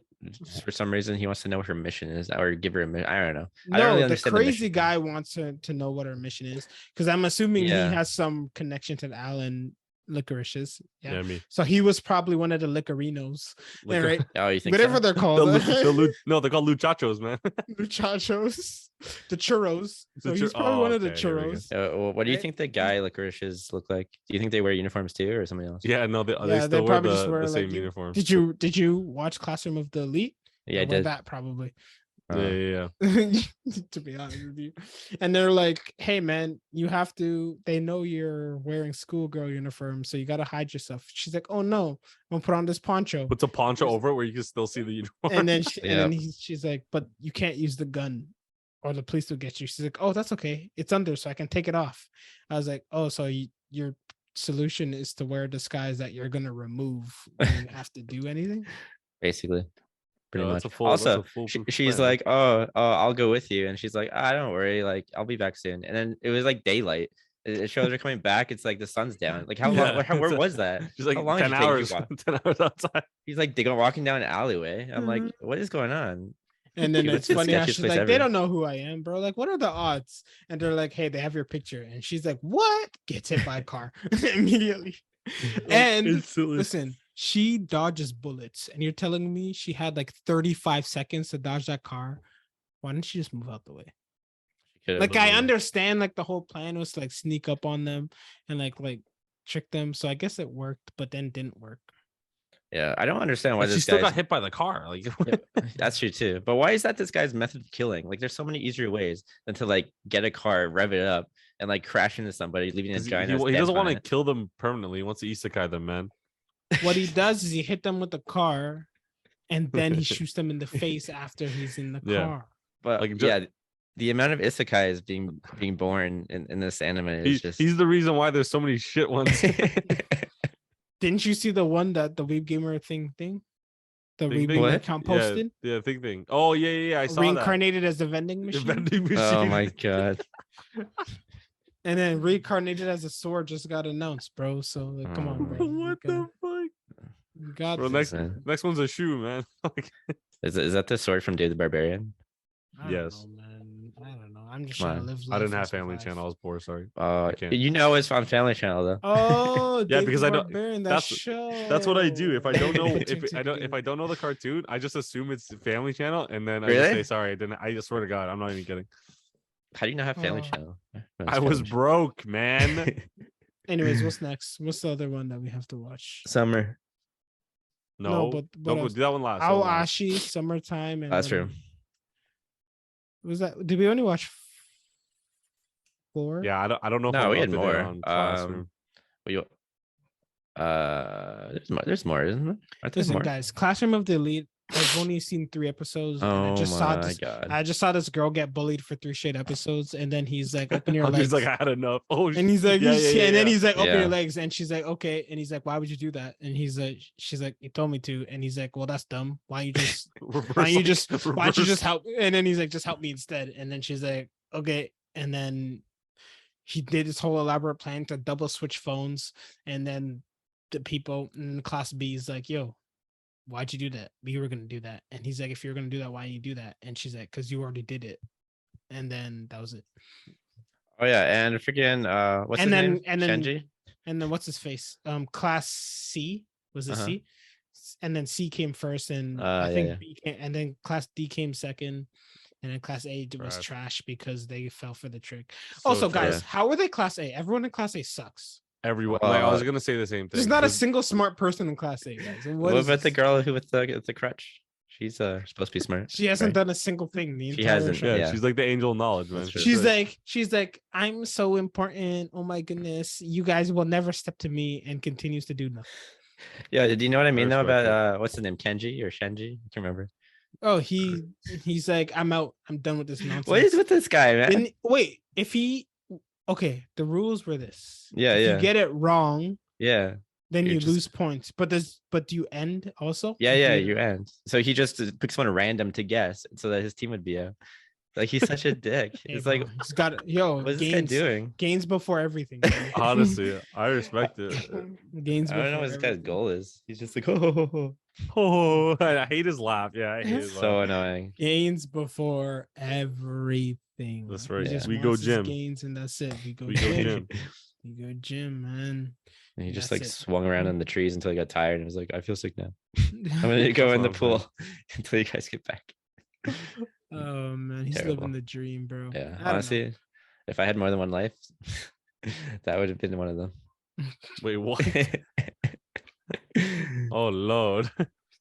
for some reason, he wants to know what her mission is, or give her a mission. I don't know. No, I don't really the crazy guy wants to know what her mission is because I'm assuming he has some connection to Alan Lycoris's. Yeah. So he was probably one of the Licorinos. Right? Oh, you think whatever they're called? No, they're called Luchachos, man. Luchachos, the churros. So he's probably one of the churros. What do you think the guy Lycoris's look like? Do you think they wear uniforms too, or somebody else? Yeah, no, they still wear the same uniform. Did you watch Classroom of the Elite? Yeah, I did. That probably. Yeah. To be honest with you, and they're like, "Hey, man, you have to." They know you're wearing schoolgirl uniform, so you got to hide yourself. She's like, "Oh no, I'm gonna put on this poncho." Puts a poncho over it where you can still see the uniform. And then she's like, "But you can't use the gun, or the police will get you." She's like, "Oh, that's okay. It's under, so I can take it off." I was like, "Oh, so your solution is to wear a disguise that you're gonna remove when you have to do anything?" Basically. Pretty much. Also, she's like, oh, I'll go with you, and she's like, don't worry, like I'll be back soon. And then it was like daylight. It shows her coming back. It's like the sun's down. Like how long? Where was that? She's like, how long 10 hours. 10 hours outside. He's like, they go walking down an alleyway. I'm like, what is going on? And then it's funny how she's like, they don't know who I am, bro. Like, what are the odds? And they're like, hey, they have your picture. And she's like, what? Gets hit by a car immediately. And listen, she dodges bullets, and you're telling me she had like 35 seconds to dodge that car. Why didn't she just move out the way? Like, I understand like the whole plan was to like sneak up on them and like trick them. So I guess it worked, but then didn't work. Yeah, I don't understand why she still got hit by the car. Like that's true too. But why is that this guy's method of killing? Like, there's so many easier ways than to like get a car, rev it up, and like crash into somebody, leaving a giant. He doesn't want to kill them permanently. He wants to isekai them, man. What he does is he hit them with the car, and then he shoots them in the face after he's in the car. But like, the amount of isekais being born in this anime is he's the reason why there's so many shit ones. Didn't you see the one that the Weeb Gamer thing? The Weeb account posted? Yeah, thing. Oh, yeah. I saw reincarnated as the vending machine. The vending machine. Oh my god. And then reincarnated as a sword just got announced, bro. So like, come on, bro. What the fuck? You got bro, next one's a shoe, man. Is that the sword from Dave the Barbarian? Yes. I don't know. I'm just trying to live. I didn't have Family Channel. I was poor. Sorry. You know it's on Family Channel though. Oh, yeah, because I know that's what I do. If I don't know if I don't know the cartoon, I just assume it's Family Channel, and then I just say sorry. I didn't. I swear to God, I'm not even kidding. How do you not have Family Channel? I was broke, man. Anyways, what's next? What's the other one that we have to watch? Summer. No, but do that one last. Aoi Ashi, Summertime, and that's true. Was that? Did we only watch 4? Yeah, I don't know. No, we had more. There's more, isn't there? Listen, guys, Classroom of the Elite. I've only seen 3 episodes. And I just saw this girl get bullied for 3 straight episodes, and then he's like, "Open your legs." He's like, "I had enough." Oh, and he's like, and then he's like, "Open your legs," and she's like, "Okay," and he's like, "Why would you do that?" And she's like, "You told me to," and he's like, "Well, that's dumb. Why don't you just help?" And then he's like, "Just help me instead." And then she's like, "Okay," and then he did this whole elaborate plan to double switch phones, and then the people in class B is like, "Yo, why'd you do that? You were gonna do that." And he's like, "If you're gonna do that, why didn't you do that?" And she's like, "Because you already did it." And then that was it. Oh yeah, and freaking what's his name? Shenji? And then what's his face? Class C was it C? And then C came first, and I think B came, and then Class D came second, and then Class A was trash because they fell for the trick. So also, guys, how are they Class A? Everyone in Class A sucks. Everyone. I was gonna say the same thing. There's not a single smart person in Class A, guys. What about the girl who with the crutch? She's supposed to be smart. She hasn't done a single thing. She hasn't. Yeah, she's like the angel of knowledge, man. She's like, I'm so important. Oh my goodness, you guys will never step to me, and continues to do nothing. Yeah. Do you know what I mean though about what's his name, Kenji or Shenji? I can't remember. Oh, he's like, I'm out. I'm done with this nonsense. What is with this guy, man? Wait, if he. Okay, the rules were this. Yeah, if you get it wrong, then then you lose points. But do you end also? Yeah, you end. So he just picks one random to guess so that his team would be out. Like he's such a dick. Hey, it's bro, like he's got what is this guy doing? Gains before everything. Honestly, I respect it. Gains. I don't know what this guy's goal is. He's just like, I hate his laugh. Yeah, I hate his so laugh. annoying. Gains before everything. That's right. Yeah. We go gym. Gains and that's it. We go gym. We go gym, man. And he just like swung around in the trees until he got tired and was like, I feel sick now. I'm gonna go in the pool until you guys get back. Oh man, he's living the dream, bro. Yeah, honestly, if I had more than one life, that would have been one of them. Wait, what? Oh Lord.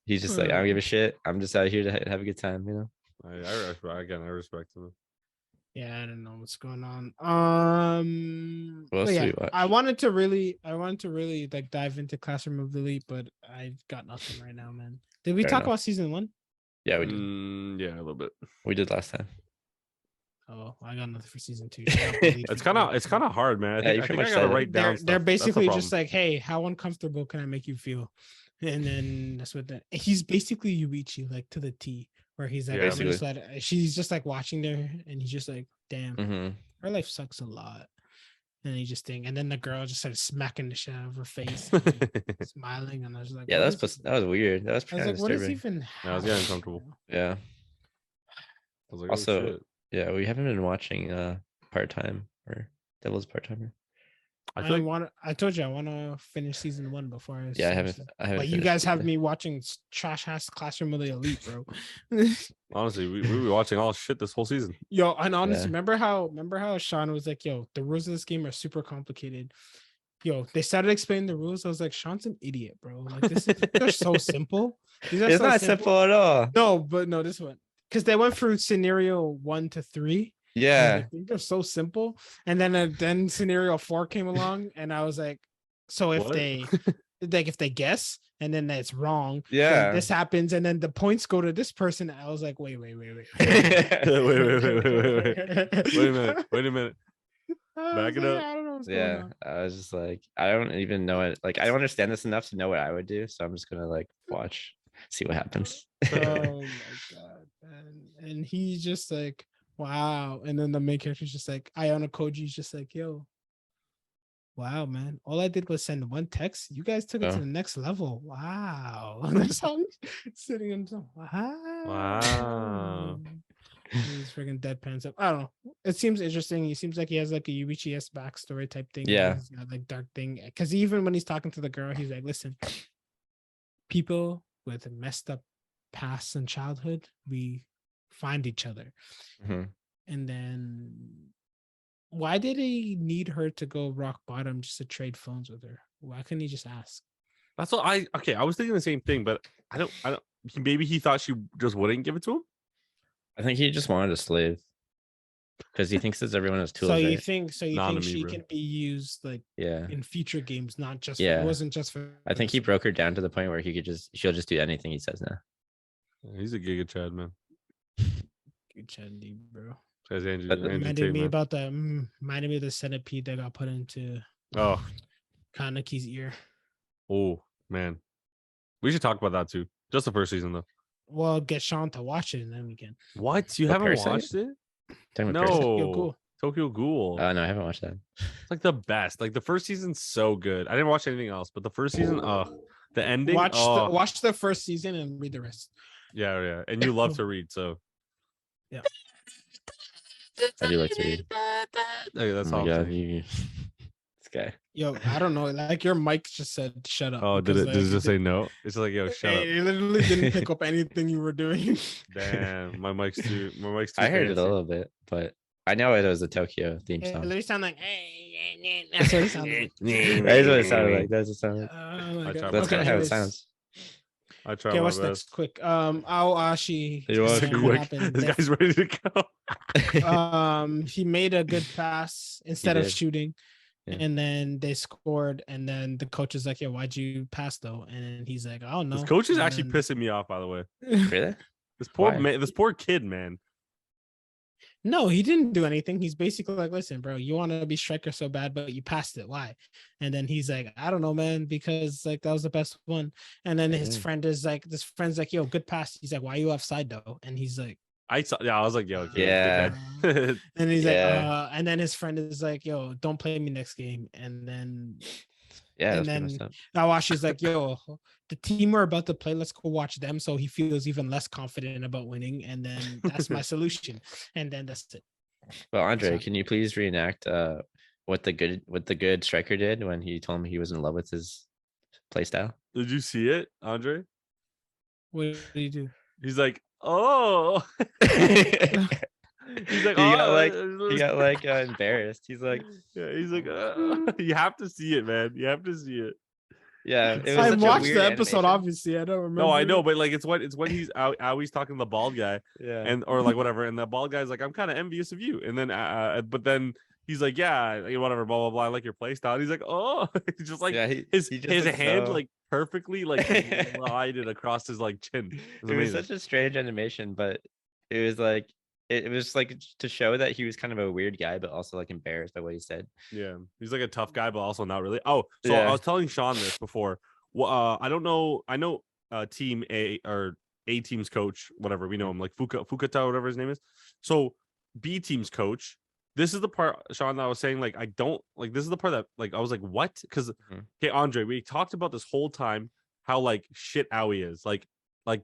He's just like, I don't give a shit. I'm just out here to have a good time, you know. I respect him. Yeah, I don't know what's going on. What else do we watch? I wanted to really like dive into Classroom of the Elite, but I've got nothing right now, man. Did we talk about season 1? Yeah, we did. Yeah, a little bit. We did last time. Oh, I got nothing for season 2. It's kind of hard, man. I think I gotta write down. They're basically just like, hey, how uncomfortable can I make you feel? And then that's what he's basically Yuichi, like to the T, where he's like, I'm just like, she's just like watching there, and he's just like, damn, her life sucks a lot. And he just and then the girl just started smacking the shit out of her face, smiling, and I was like, yeah, that was weird. That was kind of disturbing. What is even? I was getting uncomfortable. Yeah. I was like, also, yeah, we haven't been watching Part-Time or Devil's Part-Timer. I told you I want to finish season 1 before I. Yeah, I haven't. But you guys have me watching trash ass Classroom of the Elite, bro. Honestly, we were watching all shit this whole season. Yo, and honestly, remember how Sean was like, "Yo, the rules of this game are super complicated." Yo, they started explaining the rules. I was like, Sean's an idiot, bro. Like they're so simple. It's not simple at all. No, this one because they went through scenario 1 to 3. Yeah, I think they're so simple. And then scenario 4 came along, and I was like, so if they guess and then that's wrong, this happens, and then the points go to this person. I was like, wait. wait a minute. Back it up. I don't know what's going on. I was just like, I don't even know it. Like, I don't understand this enough to know what I would do, so I'm just gonna like watch, see what happens. Oh my god, man. And he's just like, wow. And then the main character's just like, Ayana Koji's just like, yo, wow, man. All I did was send one text. You guys took it to the next level. Wow. And that's how he's sitting in some wow. He's freaking deadpan up. I don't know. It seems interesting. He seems like he has like a Yuichi-esque backstory type thing. Yeah. He's got like dark thing. Because even when he's talking to the girl, he's like, listen, people with messed up past and childhood, we find each other. And then why did he need her to go rock bottom just to trade phones with her? Why couldn't he just ask? That's what I was thinking the same thing, but I don't maybe he thought she just wouldn't give it to him. I think he just wanted a slave because he thinks that everyone has tools. So you think she can be used like in future games, not just it wasn't just for. I think he broke her down to the point where she'll just do anything he says now. He's a Giga Chad, man. Good Chad, bro. Reminded me of the centipede that got put into Kanaki's ear. Oh man, we should talk about that too. Just the first season though. Well, get Sean to watch it and then we can. What? You haven't watched it? No. Tokyo Ghoul. No, I haven't watched that. It's like the best. Like the first season's so good. I didn't watch anything else, but the first season, the ending. Watch the first season and read the rest. Yeah. And you love to read, so yeah. I do like to read. Okay, that's all. This guy. Yo, I don't know. Like your mic just said, "Shut up." Oh, did it just say no? It's like, yo, shut up. It literally didn't pick up anything you were doing. Damn, my mic's too. I heard it a little bit, but I know it was a Tokyo theme song. It literally sounded like. That's what it sounded like. That's what it sounded like. That's what it sounded like. That's kind of how it sounds. I try. Okay, my what's best. Next? Quick. Aoi Ashi. This guy's ready to go. He made a good pass instead of shooting. Yeah. And then they scored, and then the coach is like, "Yeah, why'd you pass though?" And he's like, "I don't know." This coach is actually pissing me off, by the way. Really? This poor kid, man. No, he didn't do anything. He's basically like, listen, bro, you want to be striker so bad, but you passed it. Why? And then he's like, I don't know, man, because like that was the best one. And then his friend is like, this friend's like, yo, good pass. He's like, why are you offside though? And he's like, I was like, yo, okay, yeah. And he's like, and then his friend is like, yo, don't play me next game. And then Awashi's like, yo, the team we're about to play, let's go watch them. So he feels even less confident about winning. And then that's my solution. And then that's it. Well, Andre, can you please reenact what the good striker did when he told me he was in love with his play style? Did you see it, Andre? What did he do? He's like, oh. He's like, he got like embarrassed. He's like, you have to see it, man. You have to see it. Yeah, it was I watched the episode. Animation. Obviously, I don't remember. No, I know, but like it's when he's Aoi's talking to the bald guy, and or like whatever, and the bald guy's like, I'm kind of envious of you, and then but then he's like, yeah, whatever, blah blah blah, I like your play style. And he's like, oh, he's just like his hand like perfectly like glided across his like chin. It was such a strange animation, but it was like. It was like to show that he was kind of a weird guy, but also like embarrassed by what he said. Yeah, he's like a tough guy, but also not really. Oh, so I was telling Sean this before. Well, I don't know. I know Team A or A team's coach, whatever we know him, like Fukata, whatever his name is. So B team's coach. This is the part, Sean, that I was saying. Like, I don't like. This is the part that like I was like, what? Because okay, Andre, we talked about this whole time how like shit Aoi is. Like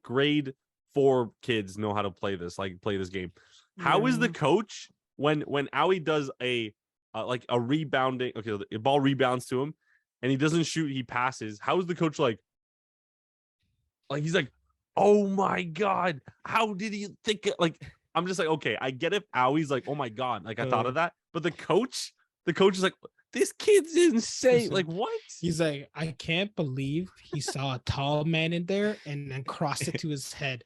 grade 4 kids know how to play this game. How is the coach when Aoi does a rebounding, okay, the ball rebounds to him and he doesn't shoot, he passes. How is the coach like he's like, oh my god, how did he think it? Like, I'm just like, okay, I get if Aoi's like, oh my god, like I thought of that, but the coach is like, this kid's insane. Like, what? He's like, I can't believe he saw a tall man in there and then crossed it to his head.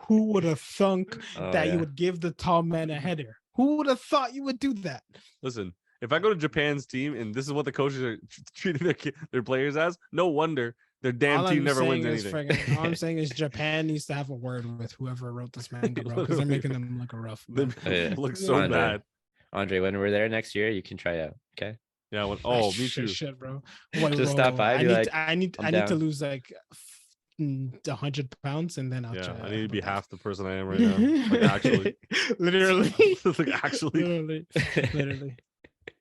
Who would have thunk that you would give the tall man a header? Who would have thought you would do that? Listen, if I go to Japan's team and this is what the coaches are treating their players as, no wonder their damn team never wins anything. All I'm saying is Japan needs to have a word with whoever wrote this manga, bro, because they're making them look rough. Look so bad. Andre, when we're there next year, you can try out. Okay. Yeah. Me too. Shit, bro. Just stop by. I need to lose like 100 pounds and then I'll try. I need to be half the person I am right now. Like, actually, literally. Literally.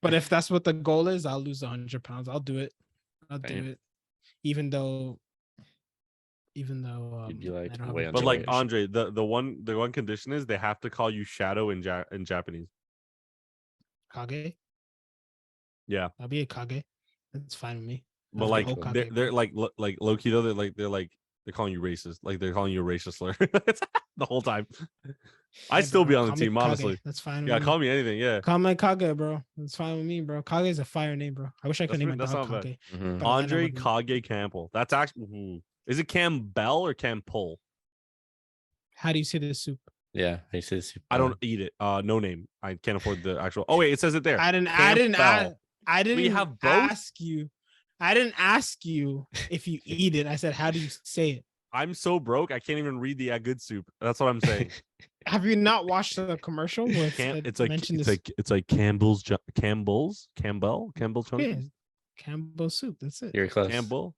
But if that's what the goal is, I'll lose 100 pounds. I'll do it. Even though you'd be like, but like Andre, the one condition is they have to call you Shadow in Japanese. Kage. Yeah, I'll be a Kage. That's fine with me. But like they're like low key though, they're calling you racist. Like they're calling you a racist slur the whole time. I'd still be on the team, honestly. That's fine. Yeah, call me anything. Yeah, call me Kage, bro. That's fine with me, bro. Kage is a fire name, bro. I wish I could name my dog Kage. Andre Kage Campbell. That's actually. Is it Campbell or Campbell? How do you say this soup? Yeah, I say soup. I don't eat it. No name. I can't afford the actual. Oh wait, it says it there. I didn't ask you if you eat it. I said, how do you say it? I'm so broke, I can't even read the good soup. That's what I'm saying. Have you not watched the commercial? It's like Campbell chunky. Yeah, Campbell soup. That's it. You're close. Campbell.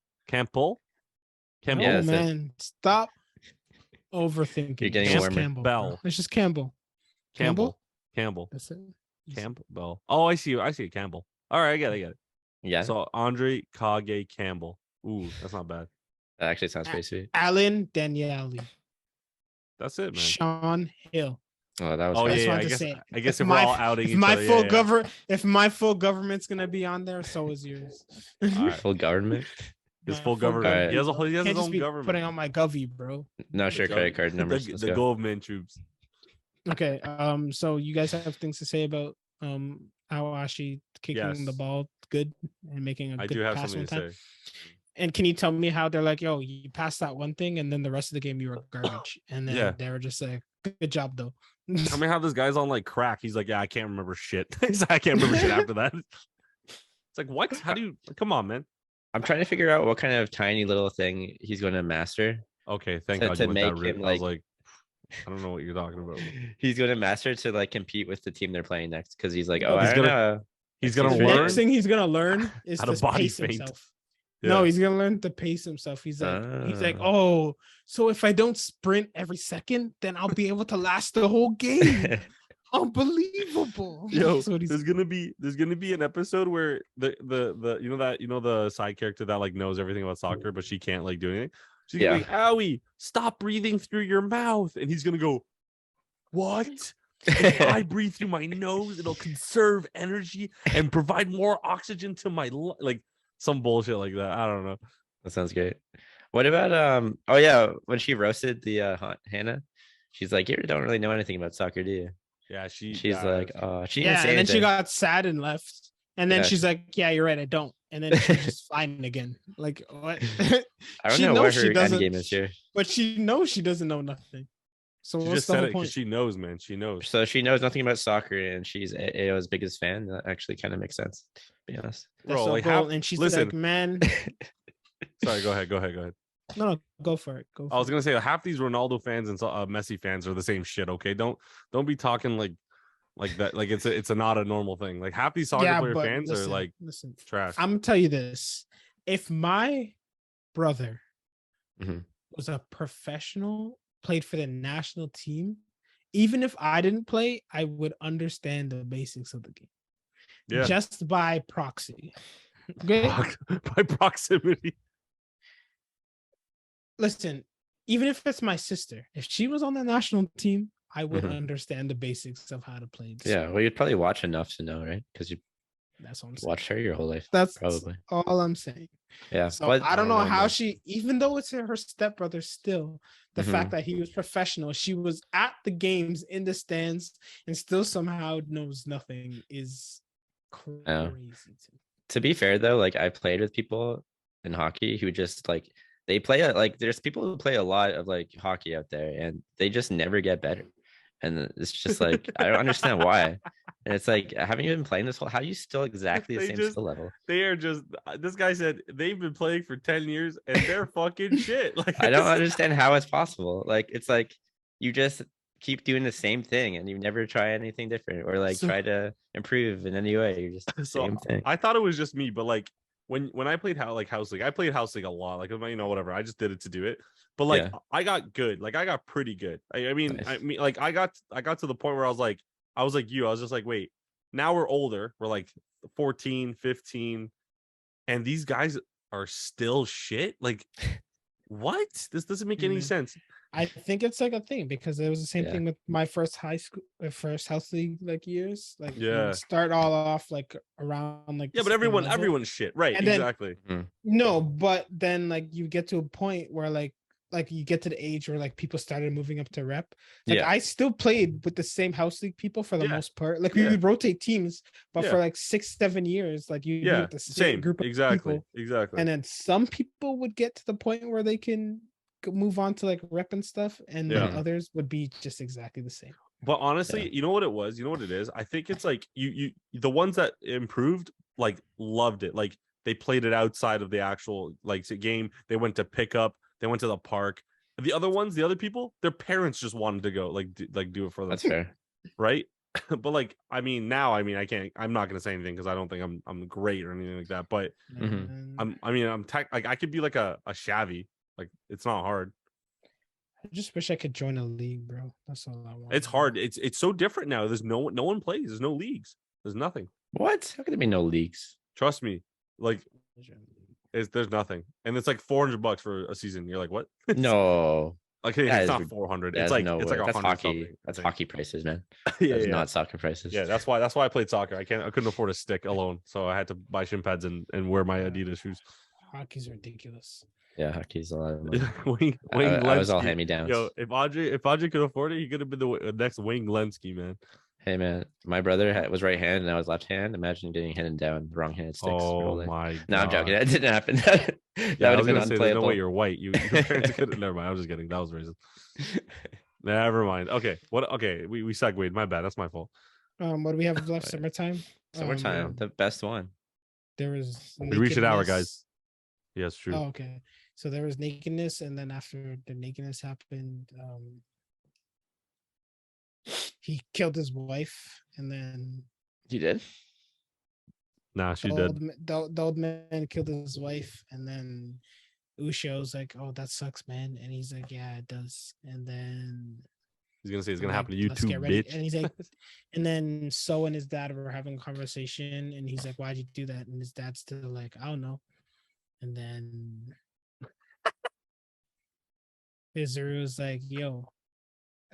No, yeah, man, stop overthinking. You're getting warmer. Campbell. It's just Campbell. Campbell. That's it. Campbell. Oh, I see it. Campbell. All right, I get it. Yeah. So Andre Kage Campbell. Ooh, that's not bad. That actually sounds pretty sweet. Alan Daniele. That's it, man. Sean Hill. Oh, that was. Oh yeah. I guess if we're all outing each other. If my full government's gonna be on there, so is yours. All right. Full government. His full government. Right. He has his own government. Putting on my govy, bro. No, sure. Credit card numbers. The government troops. Okay. So you guys have things to say about Aoi Ashi kicking the ball good and making a good pass. I do have something to say. And can you tell me how they're like, yo, you passed that one thing, and then the rest of the game you were garbage, and then they were just like, good job though. I mean, how this guy's on like crack. He's like, yeah, I can't remember shit. I can't remember shit after that. It's like, what? How do you? Come on, man. I'm trying to figure out what kind of tiny little thing he's going to master. Okay, thank God you went that route. I was like, I don't know what you're talking about. He's going to master to like compete with the team they're playing next because he's like, oh, he's gonna learn. Next thing he's gonna learn is to pace himself. Yeah. No, he's gonna learn to pace himself. He's like, oh, so if I don't sprint every second, then I'll be able to last the whole game. Unbelievable. Yo, there's gonna be an episode where the you know the side character that like knows everything about soccer, but she can't like do anything. She's gonna be like, Aoi, stop breathing through your mouth, and he's gonna go, what? If I breathe through my nose, it'll conserve energy and provide more oxygen to my like some bullshit like that. I don't know. That sounds great. What about oh yeah, when she roasted the Hannah, she's like, you don't really know anything about soccer, do you? Yeah, she's like, she didn't say and anything. Then she got sad and left. And then she's like, yeah, you're right, I don't. And then she's just fine again. Like, what? I don't know what her end game is here. But she knows she doesn't know nothing. So she just said it because she knows, man. She knows. So she knows nothing about soccer, and she's AO's biggest fan. That actually kind of makes sense, to be honest. Bro, so like and she's like, man. Sorry, go ahead. No, go for it. I was gonna say half these Ronaldo fans and Messi fans are the same shit. Okay, don't be talking like that. Like it's not a normal thing. Like half these soccer player fans are like trash. I'm gonna tell you this: if my brother was a professional, played for the national team, even if I didn't play, I would understand the basics of the game. Yeah, just by proxy. Okay, by proximity. Listen, even if it's my sister, if she was on the national team, I would understand the basics of how to play. Yeah, well, you'd probably watch enough to know, right? Because that's what I'm saying. Watched her your whole life. That's probably all I'm saying. Yeah. So I don't know how she, even though it's her stepbrother, still the fact that he was professional, she was at the games in the stands and still somehow knows nothing is crazy. To be fair though, like I played with people in hockey who just like they play like there's people who play a lot of like hockey out there and they just never get better. And it's just like I don't understand why. And it's like, haven't you been playing this whole? How are you still exactly the same skill level? They are just. This guy said they've been playing for 10 years and they're fucking shit. Like I don't understand how it's possible. Like it's like you just keep doing the same thing and you never try anything different or like try to improve in any way. You're just the same thing. I thought it was just me, but like when I played house league, I played house league a lot. Like whatever. I just did it to do it. But like I got good. Like I got pretty good. I mean, like I got to the point where I was like you. I was just like, wait, now we're older. We're like 14, 15, and these guys are still shit. Like, what? This doesn't make any sense. I think it's like a thing because it was the same thing with my first house league like years. Like start all off like around like but everyone's shit, right? And exactly. No, but then like you get to a point where like you get to the age where like people started moving up to rep. Like I still played with the same house league people for the most part. Like we would rotate teams, but for like 6-7 years, like you with the same group of people. Exactly. And then some people would get to the point where they can move on to like rep and stuff, and then others would be just exactly the same. But honestly, you know what it was? You know what it is? I think it's like you the ones that improved like loved it. Like they played it outside of the actual like game. They went to pickup. They went to the park. The other ones, the other people, their parents just wanted to go like do it for them. That's fair, right? But like, I mean, I can't. I'm not gonna say anything because I don't think I'm great or anything like that. But I could be like a shabby. Like it's not hard. I just wish I could join a league, bro. That's all I want. It's hard. It's so different now. There's no one plays. There's no leagues. There's nothing. What? How could there be no leagues? Trust me. Like. There's nothing, and it's like $400 for a season. You're like, what? No, okay, it's not 400. It's like that's hockey. That's hockey prices, man. That's not soccer prices. Yeah, that's why I played soccer. I couldn't afford a stick alone, so I had to buy shin pads and wear my Adidas shoes. Hockey's ridiculous. Yeah, hockey's a lot of money. Wayne I was all hand me downs. Yo, if Audrey could afford it, he could have been the next Wayne Glensky, man. Hey man, my brother was right hand and I was left hand. Imagine getting handed down wrong-handed sticks. Oh my god! No, I'm joking. That didn't happen. that would have been unplayable. There's no way you're white. Your parents couldn't. Never mind. I was just kidding. That was racist. Never mind. Okay. What? Okay. We segued. My bad. That's my fault. What do we have left? Summertime. The best one. There was. We reached an hour, guys. Yes, true. Oh, okay. So there was nakedness, and then after the nakedness happened, he killed his wife, and then he did. Nah, she did. The old man killed his wife, and then Ushio's like, "Oh, that sucks, man," and he's like, "Yeah, it does." And then he's gonna say it's gonna happen to you too, bitch. And he's like, and then So and his dad were having a conversation, and he's like, "Why'd you do that?" And his dad's still like, "I don't know." And then Izuru's like, "Yo."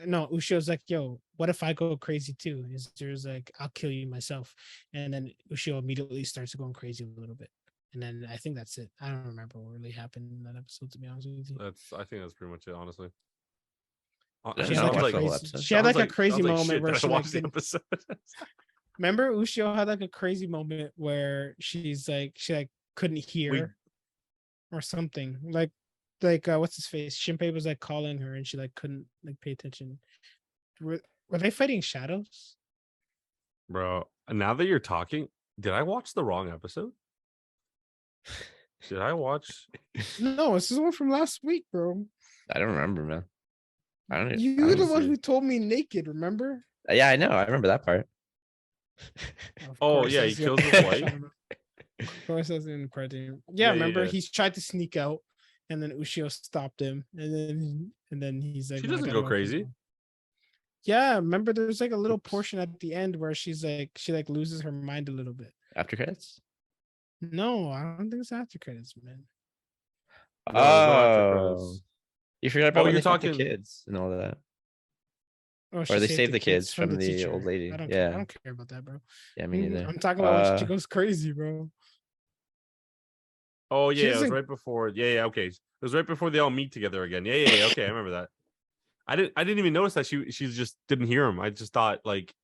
No, Ushio's like, "Yo, what if I go crazy too?" Izuru's like, "I'll kill you myself." And then Ushio immediately starts going crazy a little bit. And then I think that's it. I don't remember what really happened in that episode, to be honest with you. I think that's pretty much it, honestly. She had like a crazy moment where she watched the episode. Remember, Ushio had like a crazy moment where she couldn't hear or something. Like what's his face? Shinpei was like calling her, and she like couldn't like pay attention. Were they fighting shadows? Bro, now that you're talking, did I watch the wrong episode? Did I watch? No, this is one from last week, bro. I don't remember, man. You're the one who told me naked, remember? Yeah, I know. I remember that part. Oh, yeah, he kills his wife. Of course, that's in credit. Yeah, remember he's tried to sneak out, and then Ushio stopped him, and then he's like, she doesn't go crazy. Yeah, remember there's like a little portion at the end where she loses her mind a little bit. After credits? No, I don't think it's after credits, man. No, after credits. You forgot about when you're talking the kids and all that. Oh, or they save the kids from the old lady. I don't care about that, bro. Yeah, me neither. I'm talking about when she goes crazy, bro. Oh yeah, it was right before. Yeah, okay. It was right before they all meet together again. Yeah. Okay, I remember that. I didn't even notice that she just didn't hear him. I just thought like,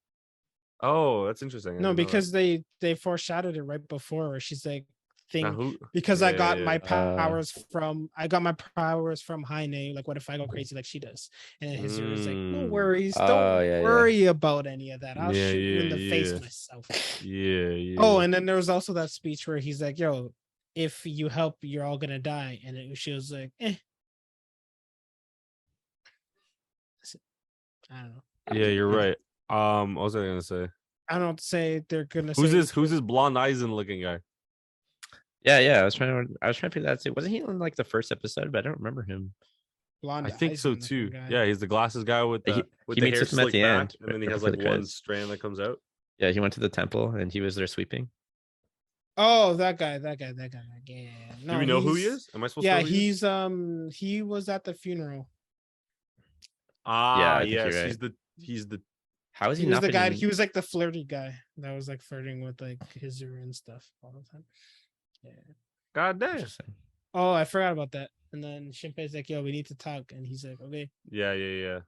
oh, that's interesting. No, because they foreshadowed it right before where she's like, because I got my powers from Heine. Like, what if I go crazy like she does? And his was like, no worries, don't worry about any of that. I'll shoot you in the face myself. Yeah. Oh, and then there was also that speech where he's like, yo, if you help, you're all gonna die. And she was like, I don't know. Yeah, you're right. What was I gonna say? I don't say they're gonna. Who's this blonde Eisen looking guy? Yeah. I was trying to figure that too. Wasn't he in like the first episode? But I don't remember him. Blonde I think so too. Yeah, he's the glasses guy with the he meets hair him at the end, and then he has like one strand that comes out. Yeah, he went to the temple and he was there sweeping. Oh, that guy. Yeah. No, do we know who he is? Am I supposed to know who he was at the funeral. Ah, yes, right. He's the. How is he? He was the guy. He was like the flirty guy that was like flirting with like Hizuru and stuff all the time. Yeah. God damn. Oh, I forgot about that. And then Shinpei's like, "Yo, we need to talk," and he's like, "Okay." Yeah. Do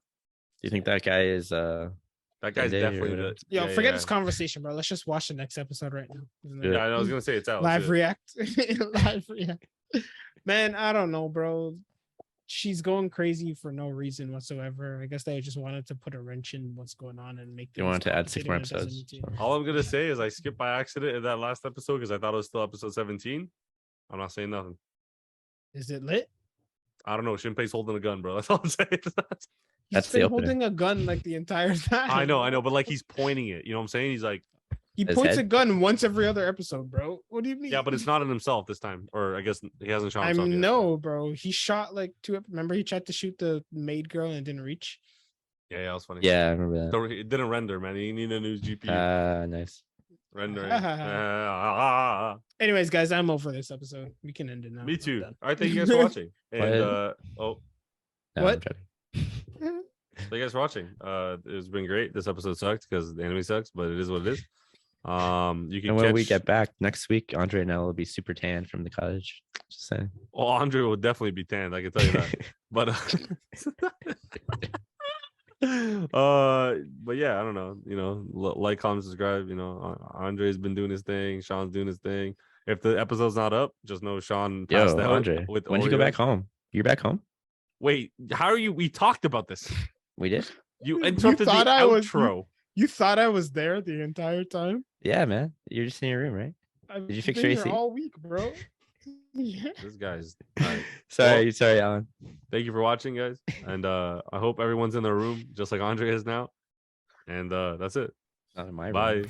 you think that guy is That guy's definitely the. Yo, forget this conversation, bro. Let's just watch the next episode right now. Yeah, I was gonna say it's out. Live react. Live react. Man, I don't know, bro. She's going crazy for no reason whatsoever. I guess they just wanted to put a wrench in what's going on and make. They wanted to add 6 more episodes. All I'm gonna say is I skipped by accident in that last episode because I thought it was still episode 17. I'm not saying nothing. Is it lit? I don't know. Shinpei's holding a gun, bro. That's all I'm saying. He's been holding a gun like the entire time. I know, but like he's pointing it. You know what I'm saying? He's like. He points a gun once every other episode, bro. What do you mean? Yeah, but it's not in himself this time. Or I guess he hasn't shot himself yet. No, bro. He shot like 2. Remember he tried to shoot the maid girl and it didn't reach? Yeah, that was funny. Yeah, I remember that. So it didn't render, man. He needed a new GPU. Nice. Rendering. Anyways, guys, I'm over this episode. We can end it now. Me too. All right, thank you guys for watching. And what? Thank you guys for watching. It's been great. This episode sucked because the anime sucks, but it is what it is. You can. And when we get back next week, Andre and I will be super tan from the cottage. Just saying. Well, Andre will definitely be tanned. I can tell you that. But but yeah, I don't know. You know, like, comment, subscribe. You know, Andre's been doing his thing. Sean's doing his thing. If the episode's not up, just know Sean passed out. Andre, when did you go back home? You're back home? Wait, how are you? We talked about this. We did. You interrupted the outro. You thought I was there the entire time? Yeah, man. You're just in your room, right? Did you fix your AC? All week, bro. Yeah. This guy's sorry, Alan. Thank you for watching, guys. And I hope everyone's in their room just like Andre is now. And that's it. Not in my Bye. room,